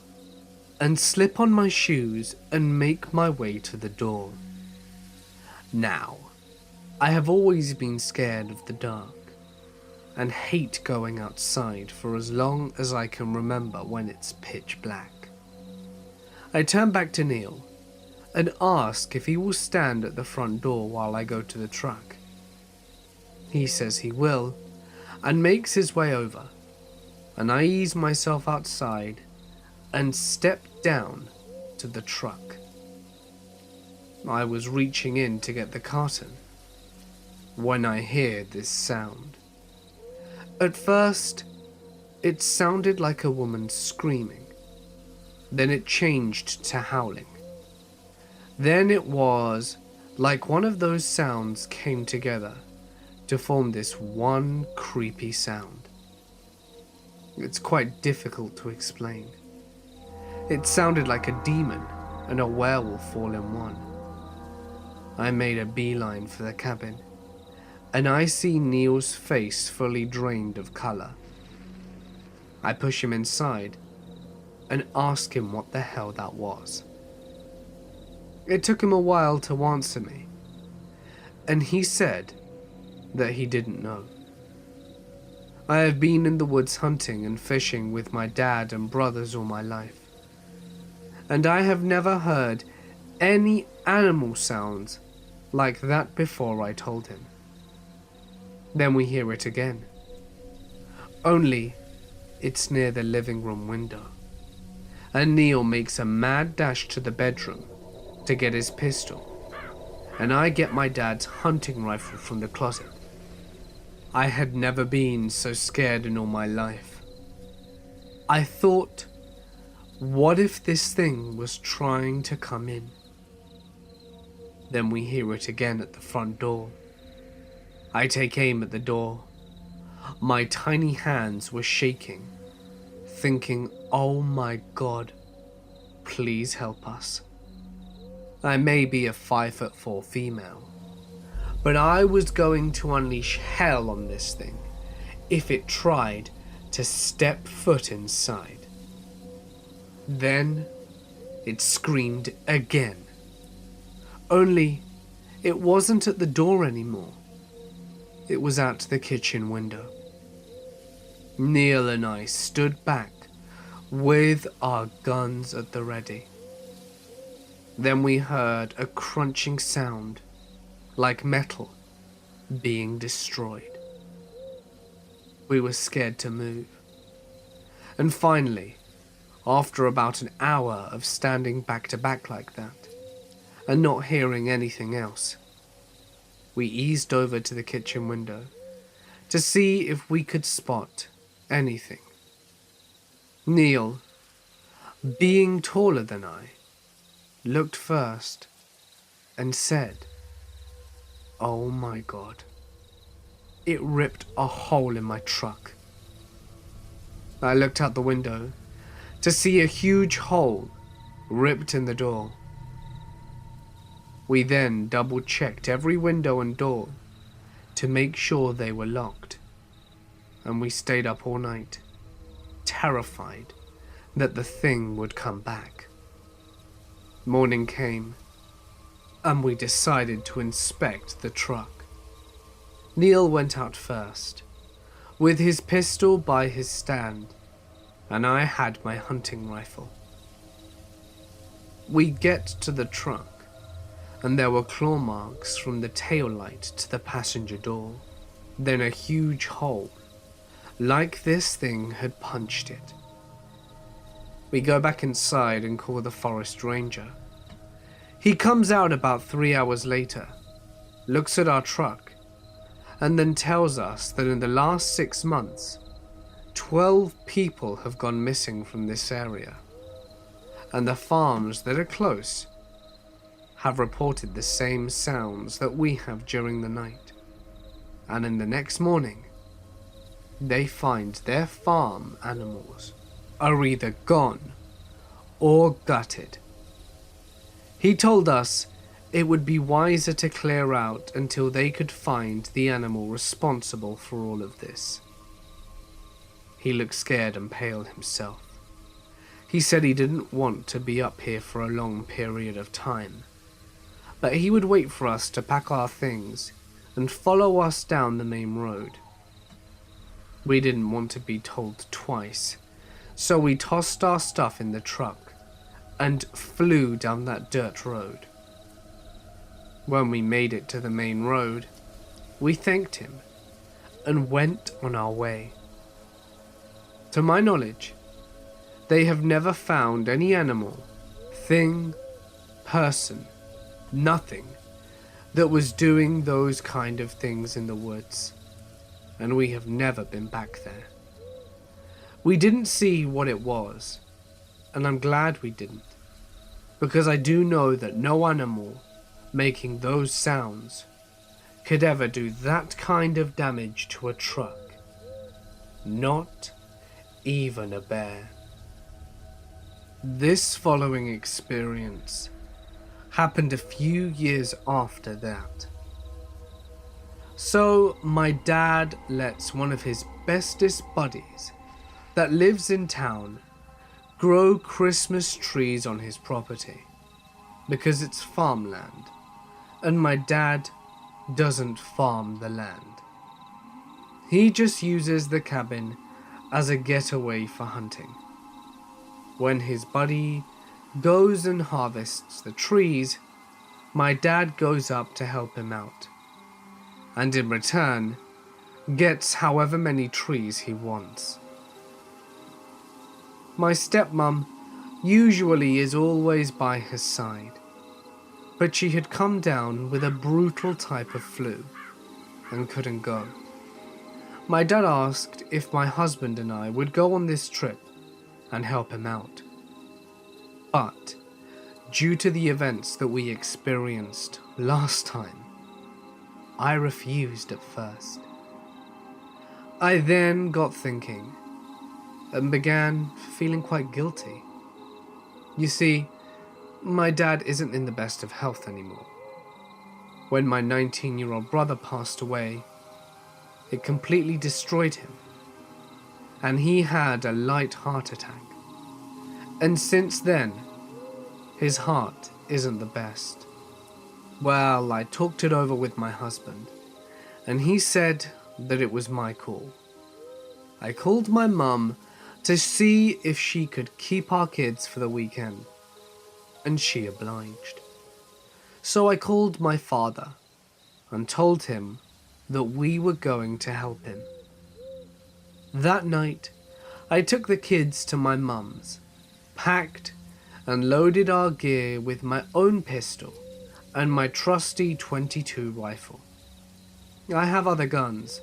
and slip on my shoes and make my way to the door. Now, I have always been scared of the dark, and hate going outside for as long as I can remember when it's pitch black. I turn back to Neil and ask if he will stand at the front door while I go to the truck. He says he will, and makes his way over, and I ease myself outside and step down to the truck. I was reaching in to get the carton when I hear this sound. At first, it sounded like a woman screaming. Then it changed to howling. Then it was like one of those sounds came together to form this one creepy sound. It's quite difficult to explain. It sounded like a demon and a werewolf all in one. I made a beeline for the cabin, and I see Neil's face fully drained of color. I push him inside and ask him what the hell that was. It took him a while to answer me, and he said that he didn't know. I have been in the woods hunting and fishing with my dad and brothers all my life, and I have never heard any animal sounds like that before, I told him. Then we hear it again, only it's near the living room window, and Neil makes a mad dash to the bedroom to get his pistol, and I get my dad's hunting rifle from the closet. I had never been so scared in all my life. I thought, what if this thing was trying to come in? Then we hear it again at the front door. I take aim at the door. My tiny hands were shaking, thinking, oh my God, please help us. I may be a 5'4" female, but I was going to unleash hell on this thing if it tried to step foot inside. Then it screamed again, only it wasn't at the door anymore. It was at the kitchen window. Neil and I stood back with our guns at the ready. Then we heard a crunching sound like metal being destroyed. We were scared to move. And finally, after about an hour of standing back to back like that and not hearing anything else, we eased over to the kitchen window to see if we could spot anything. Neil, being taller than I, looked first and said, oh my God. It ripped a hole in my truck. I looked out the window to see a huge hole ripped in the door. We then double-checked every window and door to make sure they were locked, and we stayed up all night, terrified that the thing would come back. Morning came, and we decided to inspect the truck. Neil went out first, with his pistol by his stand, and I had my hunting rifle. We get to the truck, and there were claw marks from the tail light to the passenger door, then a huge hole, like this thing had punched it. We go back inside and call the forest ranger. He comes out about 3 hours later, looks at our truck, and then tells us that in the last 6 months, 12 people have gone missing from this area, and the farms that are close have reported the same sounds that we have during the night. And in the next morning, they find their farm animals are either gone or gutted. He told us it would be wiser to clear out until they could find the animal responsible for all of this. He looked scared and pale himself. He said he didn't want to be up here for a long period of time, but he would wait for us to pack our things and follow us down the main road. We didn't want to be told twice, so we tossed our stuff in the truck and flew down that dirt road. When we made it to the main road, we thanked him and went on our way. To my knowledge, they have never found any animal, thing, person, nothing that was doing those kind of things in the woods, and we have never been back there. We didn't see what it was, and I'm glad we didn't, because I do know that no animal making those sounds could ever do that kind of damage to a truck. Not even a bear. This following experience happened a few years after that. So my dad lets one of his bestest buddies that lives in town grow Christmas trees on his property because it's farmland, and my dad doesn't farm the land. He just uses the cabin as a getaway for hunting. When his buddy goes and harvests the trees, my dad goes up to help him out, and in return gets however many trees he wants. My stepmom usually is always by his side, but she had come down with a brutal type of flu and couldn't go. My dad asked if my husband and I would go on this trip and help him out. But due to the events that we experienced last time, I refused at first. I then got thinking and began feeling quite guilty. You see, my dad isn't in the best of health anymore. When my 19-year-old brother passed away, it completely destroyed him, and he had a light heart attack. And since then, his heart isn't the best. Well, I talked it over with my husband, and he said that it was my call. I called my mum to see if she could keep our kids for the weekend, and she obliged. So I called my father and told him that we were going to help him. That night, I took the kids to my mum's, packed and loaded our gear with my own pistol and my trusty .22 rifle. I have other guns,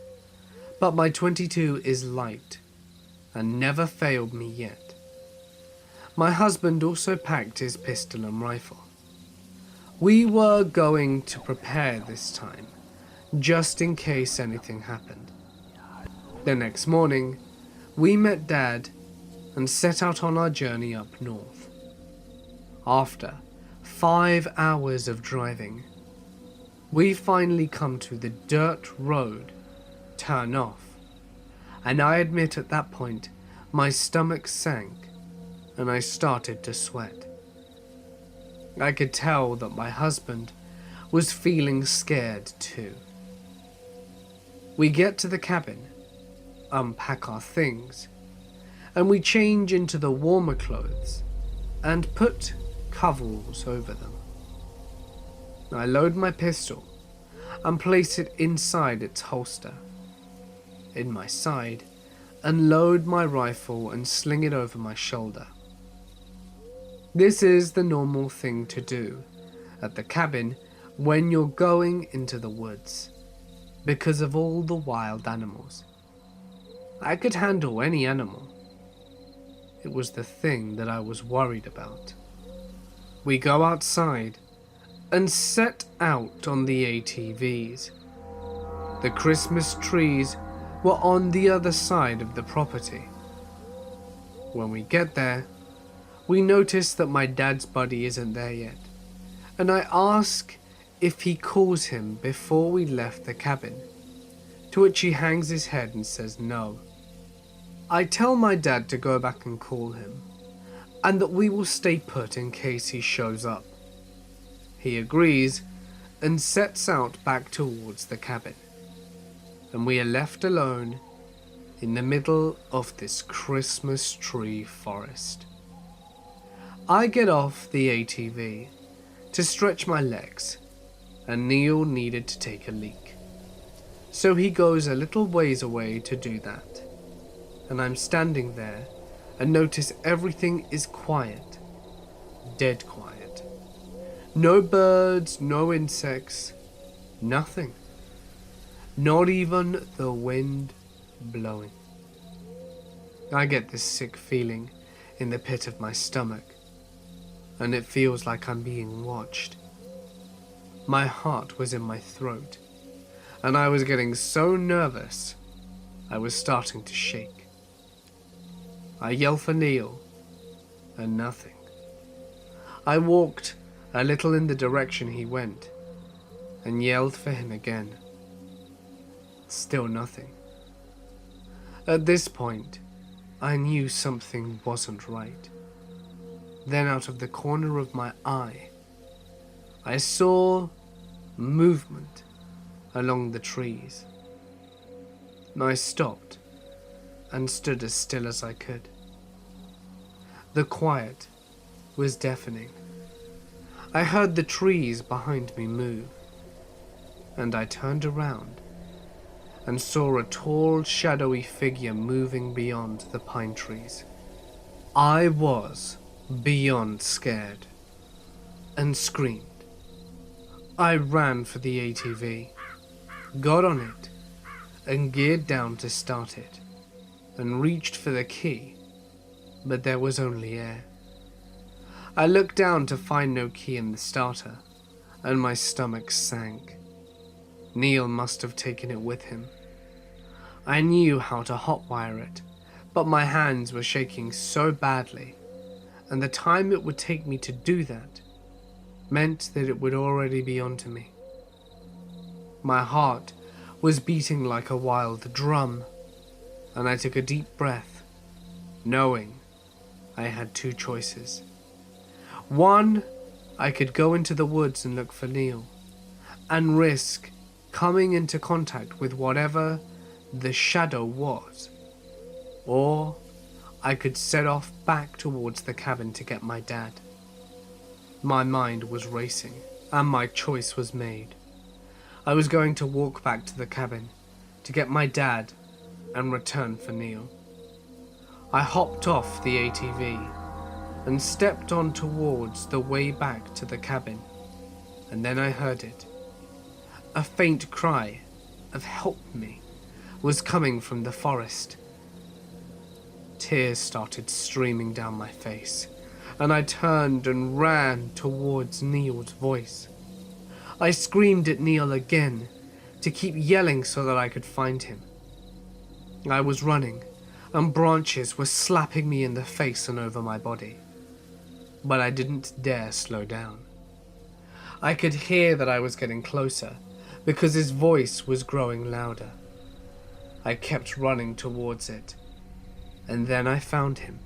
but my .22 is light and never failed me yet. My husband also packed his pistol and rifle. We were going to prepare this time just in case anything happened. The next morning, we met Dad and set out on our journey up north. After 5 hours of driving, we finally come to the dirt road turn off, and I admit at that point my stomach sank and I started to sweat. I could tell that my husband was feeling scared too. We get to the cabin, unpack our things, and we change into the warmer clothes and put coveralls over them. I load my pistol and place it inside its holster, in my side, and load my rifle and sling it over my shoulder. This is the normal thing to do at the cabin when you're going into the woods, because of all the wild animals. I could handle any animal. It was the thing that I was worried about. We go outside and set out on the ATVs. The Christmas trees were on the other side of the property. When we get there, we notice that my dad's buddy isn't there yet, and I ask if he calls him before we left the cabin, to which he hangs his head and says no. I tell my dad to go back and call him, and that we will stay put in case he shows up. He agrees and sets out back towards the cabin, and we are left alone in the middle of this Christmas tree forest. I get off the ATV to stretch my legs, and Neil needed to take a leak. So he goes a little ways away to do that, and I'm standing there and notice everything is quiet, dead quiet. No birds, no insects, nothing. Not even the wind blowing. I get this sick feeling in the pit of my stomach, and it feels like I'm being watched. My heart was in my throat, and I was getting so nervous, I was starting to shake. I yell for Neil, and nothing. I walked a little in the direction he went, and yelled for him again. Still nothing. At this point, I knew something wasn't right. Then out of the corner of my eye, I saw movement along the trees. I stopped and stood as still as I could. The quiet was deafening. I heard the trees behind me move, and I turned around and saw a tall, shadowy figure moving beyond the pine trees. I was beyond scared and screamed. I ran for the ATV, got on it, and geared down to start it, and reached for the key, but there was only air. I looked down to find no key in the starter, and my stomach sank. Neil must have taken it with him. I knew how to hotwire it, but my hands were shaking so badly, and the time it would take me to do that meant that it would already be onto me. My heart was beating like a wild drum, and I took a deep breath, knowing I had two choices. One, I could go into the woods and look for Neil, and risk coming into contact with whatever the shadow was. Or I could set off back towards the cabin to get my dad. My mind was racing, and my choice was made. I was going to walk back to the cabin to get my dad and return for Neil. I hopped off the ATV and stepped on towards the way back to the cabin, and then I heard it. A faint cry of "help me" was coming from the forest. Tears started streaming down my face, and I turned and ran towards Neil's voice. I screamed at Neil again to keep yelling so that I could find him. I was running, and branches were slapping me in the face and over my body. But I didn't dare slow down. I could hear that I was getting closer, because his voice was growing louder. I kept running towards it, and then I found him.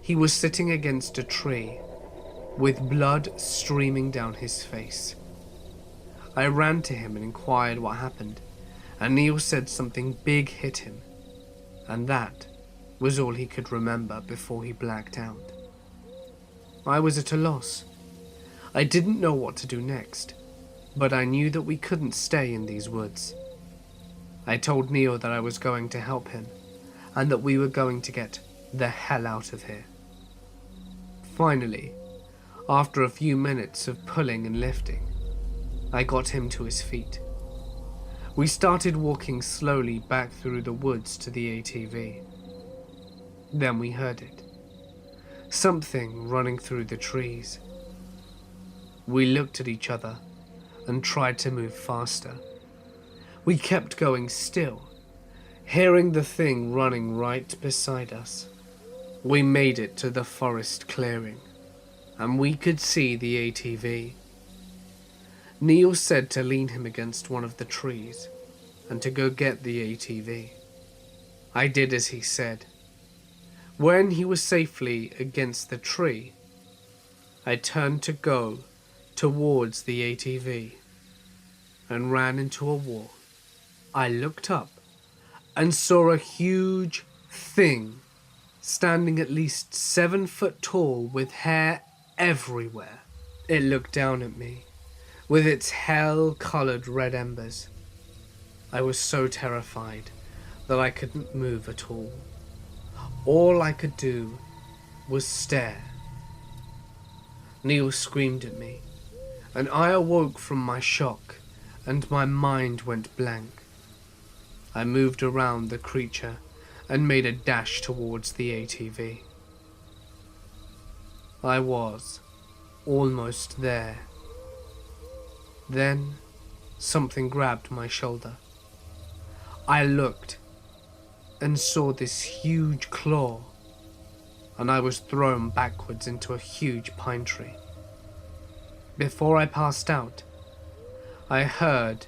He was sitting against a tree, with blood streaming down his face. I ran to him and inquired what happened, and Neil said something big hit him, and that was all he could remember before he blacked out. I was at a loss. I didn't know what to do next, but I knew that we couldn't stay in these woods. I told Neil that I was going to help him, and that we were going to get the hell out of here. Finally, after a few minutes of pulling and lifting, I got him to his feet. We started walking slowly back through the woods to the ATV. Then we heard it. Something running through the trees. We looked at each other and tried to move faster. We kept going still, hearing the thing running right beside us. We made it to the forest clearing, and we could see the ATV. Neil said to lean him against one of the trees and to go get the ATV. I did as he said. When he was safely against the tree, I turned to go towards the ATV and ran into a wall. I looked up and saw a huge thing standing at least 7 foot tall with hair everywhere. It looked down at me with its hell-colored red embers. I was so terrified that I couldn't move at all. All I could do was stare. Neil screamed at me, and I awoke from my shock, and my mind went blank. I moved around the creature and made a dash towards the ATV. I was almost there. Then something grabbed my shoulder. I looked and saw this huge claw, and I was thrown backwards into a huge pine tree. Before I passed out, I heard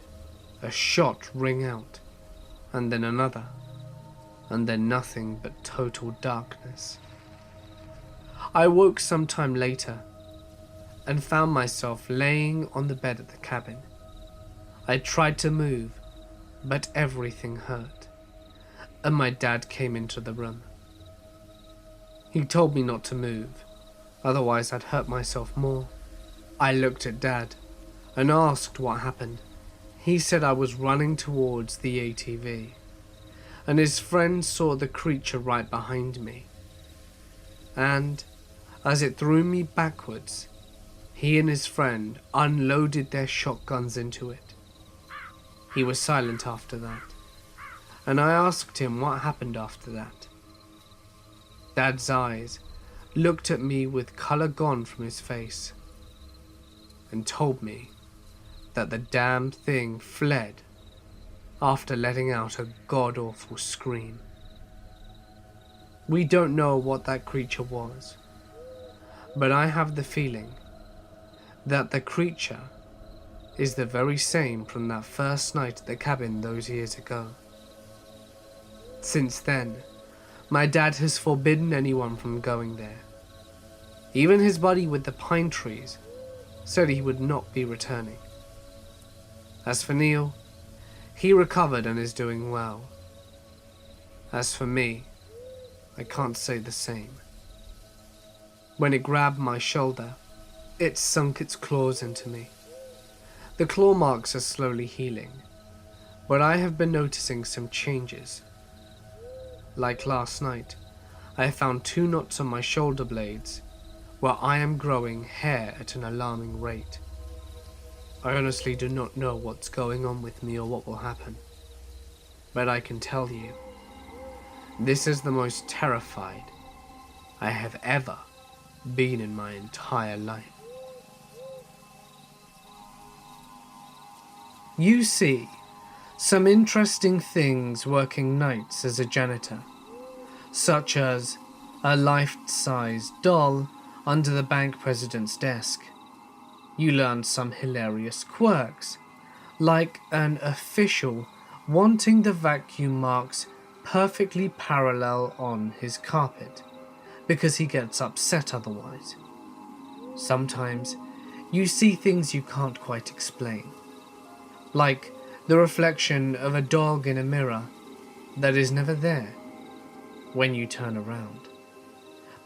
a shot ring out, and then another, and then nothing but total darkness. I woke some time later and found myself laying on the bed at the cabin. I tried to move, but everything hurt, and my dad came into the room. He told me not to move, otherwise I'd hurt myself more. I looked at Dad and asked what happened. He said I was running towards the ATV, and his friend saw the creature right behind me. And as it threw me backwards, he and his friend unloaded their shotguns into it. He was silent after that, and I asked him what happened after that. Dad's eyes looked at me with color gone from his face, and told me that the damned thing fled after letting out a god-awful scream. We don't know what that creature was, but I have the feeling that the creature is the very same from that first night at the cabin those years ago. Since then, my dad has forbidden anyone from going there. Even his buddy with the pine trees said he would not be returning. As for Neil, he recovered and is doing well. As for me, I can't say the same. When it grabbed my shoulder, it sunk its claws into me. The claw marks are slowly healing, but I have been noticing some changes. Like last night, I found 2 knots on my shoulder blades, where I am growing hair at an alarming rate. I honestly do not know what's going on with me or what will happen, but I can tell you, this is the most terrified I have ever been in my entire life. You see, some interesting things working nights as a janitor, such as a life-size doll under the bank president's desk. You learn some hilarious quirks, like an official wanting the vacuum marks perfectly parallel on his carpet, because he gets upset otherwise. Sometimes you see things you can't quite explain, like the reflection of a dog in a mirror that is never there when you turn around,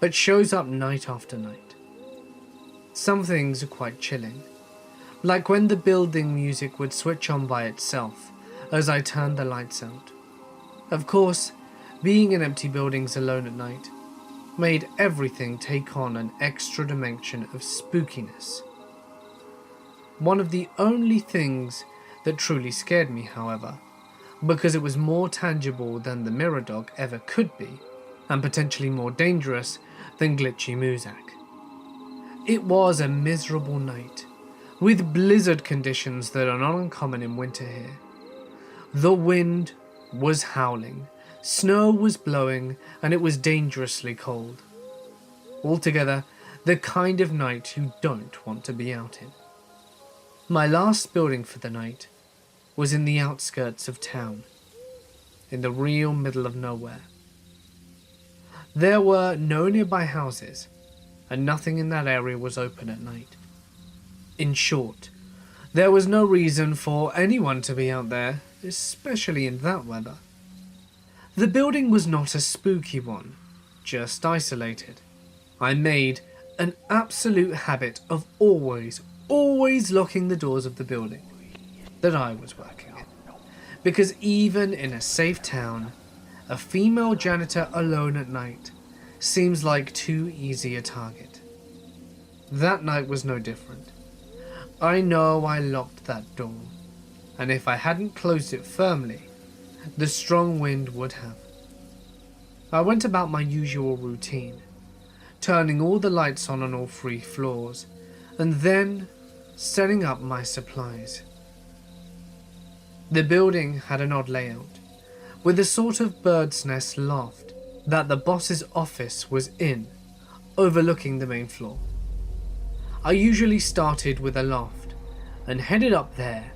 but shows up night after night. Some things are quite chilling, like when the building music would switch on by itself as I turned the lights out. Of course, being in empty buildings alone at night made everything take on an extra dimension of spookiness. One of the only things that truly scared me, however, because it was more tangible than the mirror dog ever could be, and potentially more dangerous than glitchy Muzak. It was a miserable night, with blizzard conditions that are not uncommon in winter here. The wind was howling, snow was blowing, and it was dangerously cold. Altogether, the kind of night you don't want to be out in. My last building for the night was in the outskirts of town, in the real middle of nowhere. There were no nearby houses, and nothing in that area was open at night. In short, there was no reason for anyone to be out there, especially in that weather. The building was not a spooky one, just isolated. I made an absolute habit of always locking the doors of the building that I was working in, because even in a safe town, a female janitor alone at night seems like too easy a target. That night was no different. I know I locked that door, and if I hadn't closed it firmly, the strong wind would have. I went about my usual routine, turning all the lights on all 3 floors, and then setting up my supplies. The building had an odd layout, with a sort of bird's nest loft that the boss's office was in, overlooking the main floor. I usually started with a loft and headed up there,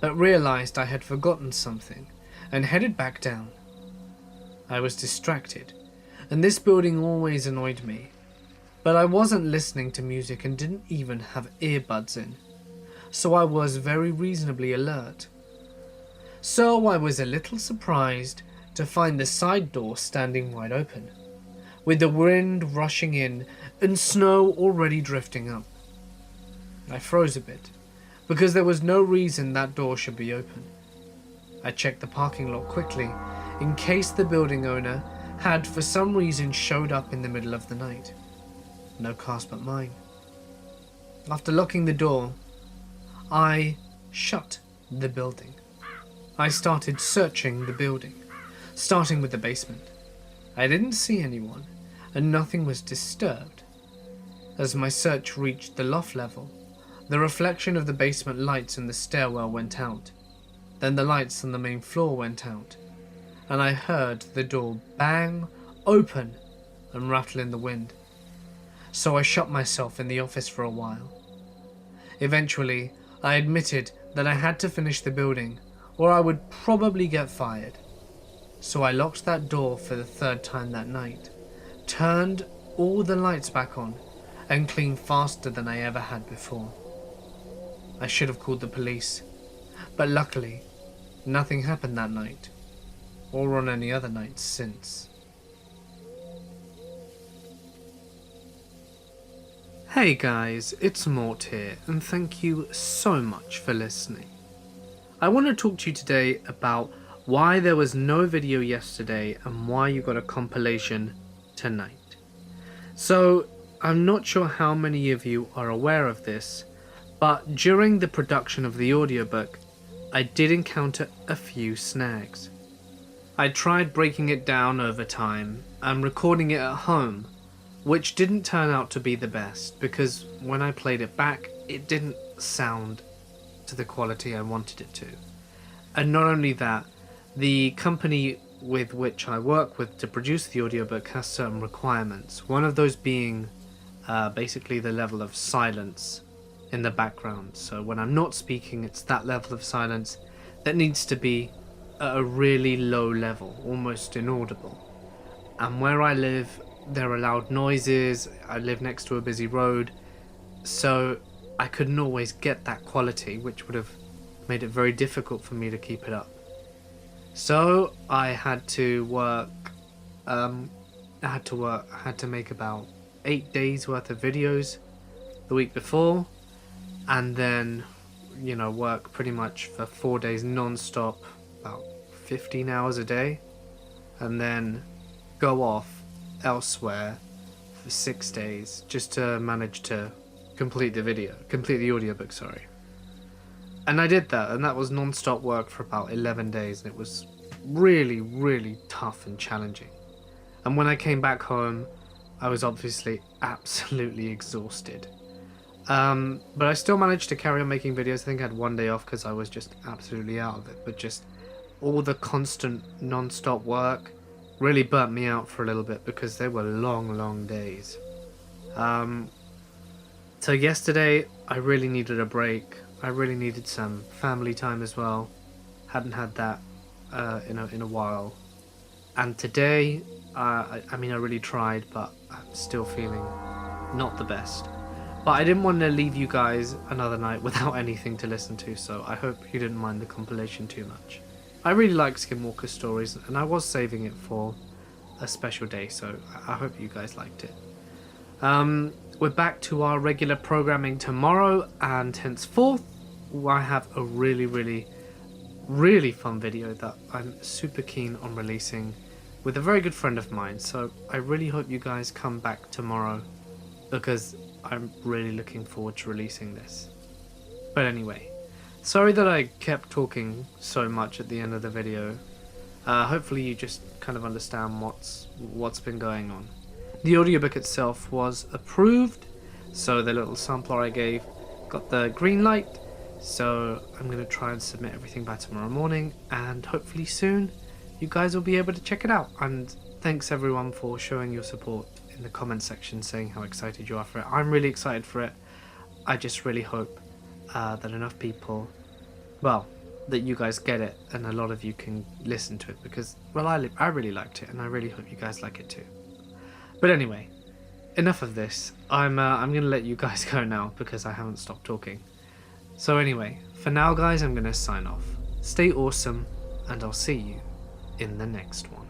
but realized I had forgotten something and headed back down. I was distracted, and this building always annoyed me, but I wasn't listening to music and didn't even have earbuds in, so I was very reasonably alert. So I was a little surprised to find the side door standing wide open, with the wind rushing in and snow already drifting up. I froze a bit, because there was no reason that door should be open. I checked the parking lot quickly, in case the building owner had for some reason showed up in the middle of the night. No cars but mine. After locking the door, I shut the building. I started searching the building, starting with the basement. I didn't see anyone, and nothing was disturbed. As my search reached the loft level, the reflection of the basement lights in the stairwell went out. Then the lights on the main floor went out, and I heard the door bang open and rattle in the wind. So I shut myself in the office for a while. Eventually, I admitted that I had to finish the building, or I would probably get fired. So I locked that door for the 3rd time that night, turned all the lights back on, and cleaned faster than I ever had before. I should have called the police, but luckily, nothing happened that night, or on any other nights since. Hey guys, it's Mort here, and thank you so much for listening. I want to talk to you today about why there was no video yesterday and why you got a compilation tonight. So, I'm not sure how many of you are aware of this, but during the production of the audiobook, I did encounter a few snags. I tried breaking it down over time and recording it at home, which didn't turn out to be the best because when I played it back, it didn't sound to the quality I wanted it to. And not only that, the company with which I work with to produce the audiobook has certain requirements. One of those being basically the level of silence in the background. So when I'm not speaking, it's that level of silence that needs to be at a really low level, almost inaudible. And where I live, there are loud noises. I live next to a busy road, so I couldn't always get that quality, which would have made it very difficult for me to keep it up. So I had to work, I had to make about 8 days worth of videos the week before, and then, you know, work pretty much for 4 days non-stop, about 15 hours a day, and then go off elsewhere for 6 days just to manage to complete the audiobook, sorry. And I did that, and that was non-stop work for about 11 days, and it was really, really tough and challenging. And when I came back home, I was obviously absolutely exhausted. But I still managed to carry on making videos. I think I had 1 day off because I was just absolutely out of it. But just all the constant non-stop work really burnt me out for a little bit because they were long, long days. So yesterday, I really needed a break. I really needed some family time as well. Hadn't had that in a while. And today, I mean, I really tried, but I'm still feeling not the best. But I didn't want to leave you guys another night without anything to listen to, so I hope you didn't mind the compilation too much. I really like Skinwalker stories, and I was saving it for a special day, so I hope you guys liked it. We're back to our regular programming tomorrow, and henceforth, I have a really, really, really fun video that I'm super keen on releasing with a very good friend of mine, so I really hope you guys come back tomorrow because I'm really looking forward to releasing this. But anyway, sorry that I kept talking so much at the end of the video. Hopefully you just kind of understand what's been going on. The audiobook itself was approved, so the little sampler I gave got the green light, so I'm going to try and submit everything by tomorrow morning, and hopefully soon you guys will be able to check it out. And thanks everyone for showing your support in the comment section, saying how excited you are for it. I'm really excited for it. I just really hope that enough people, well, that you guys get it and a lot of you can listen to it, because, well, I really liked it and I really hope you guys like it too. But anyway, enough of this. I'm going to let you guys go now because I haven't stopped talking. So anyway, for now guys, I'm going to sign off. Stay awesome, and I'll see you in the next one.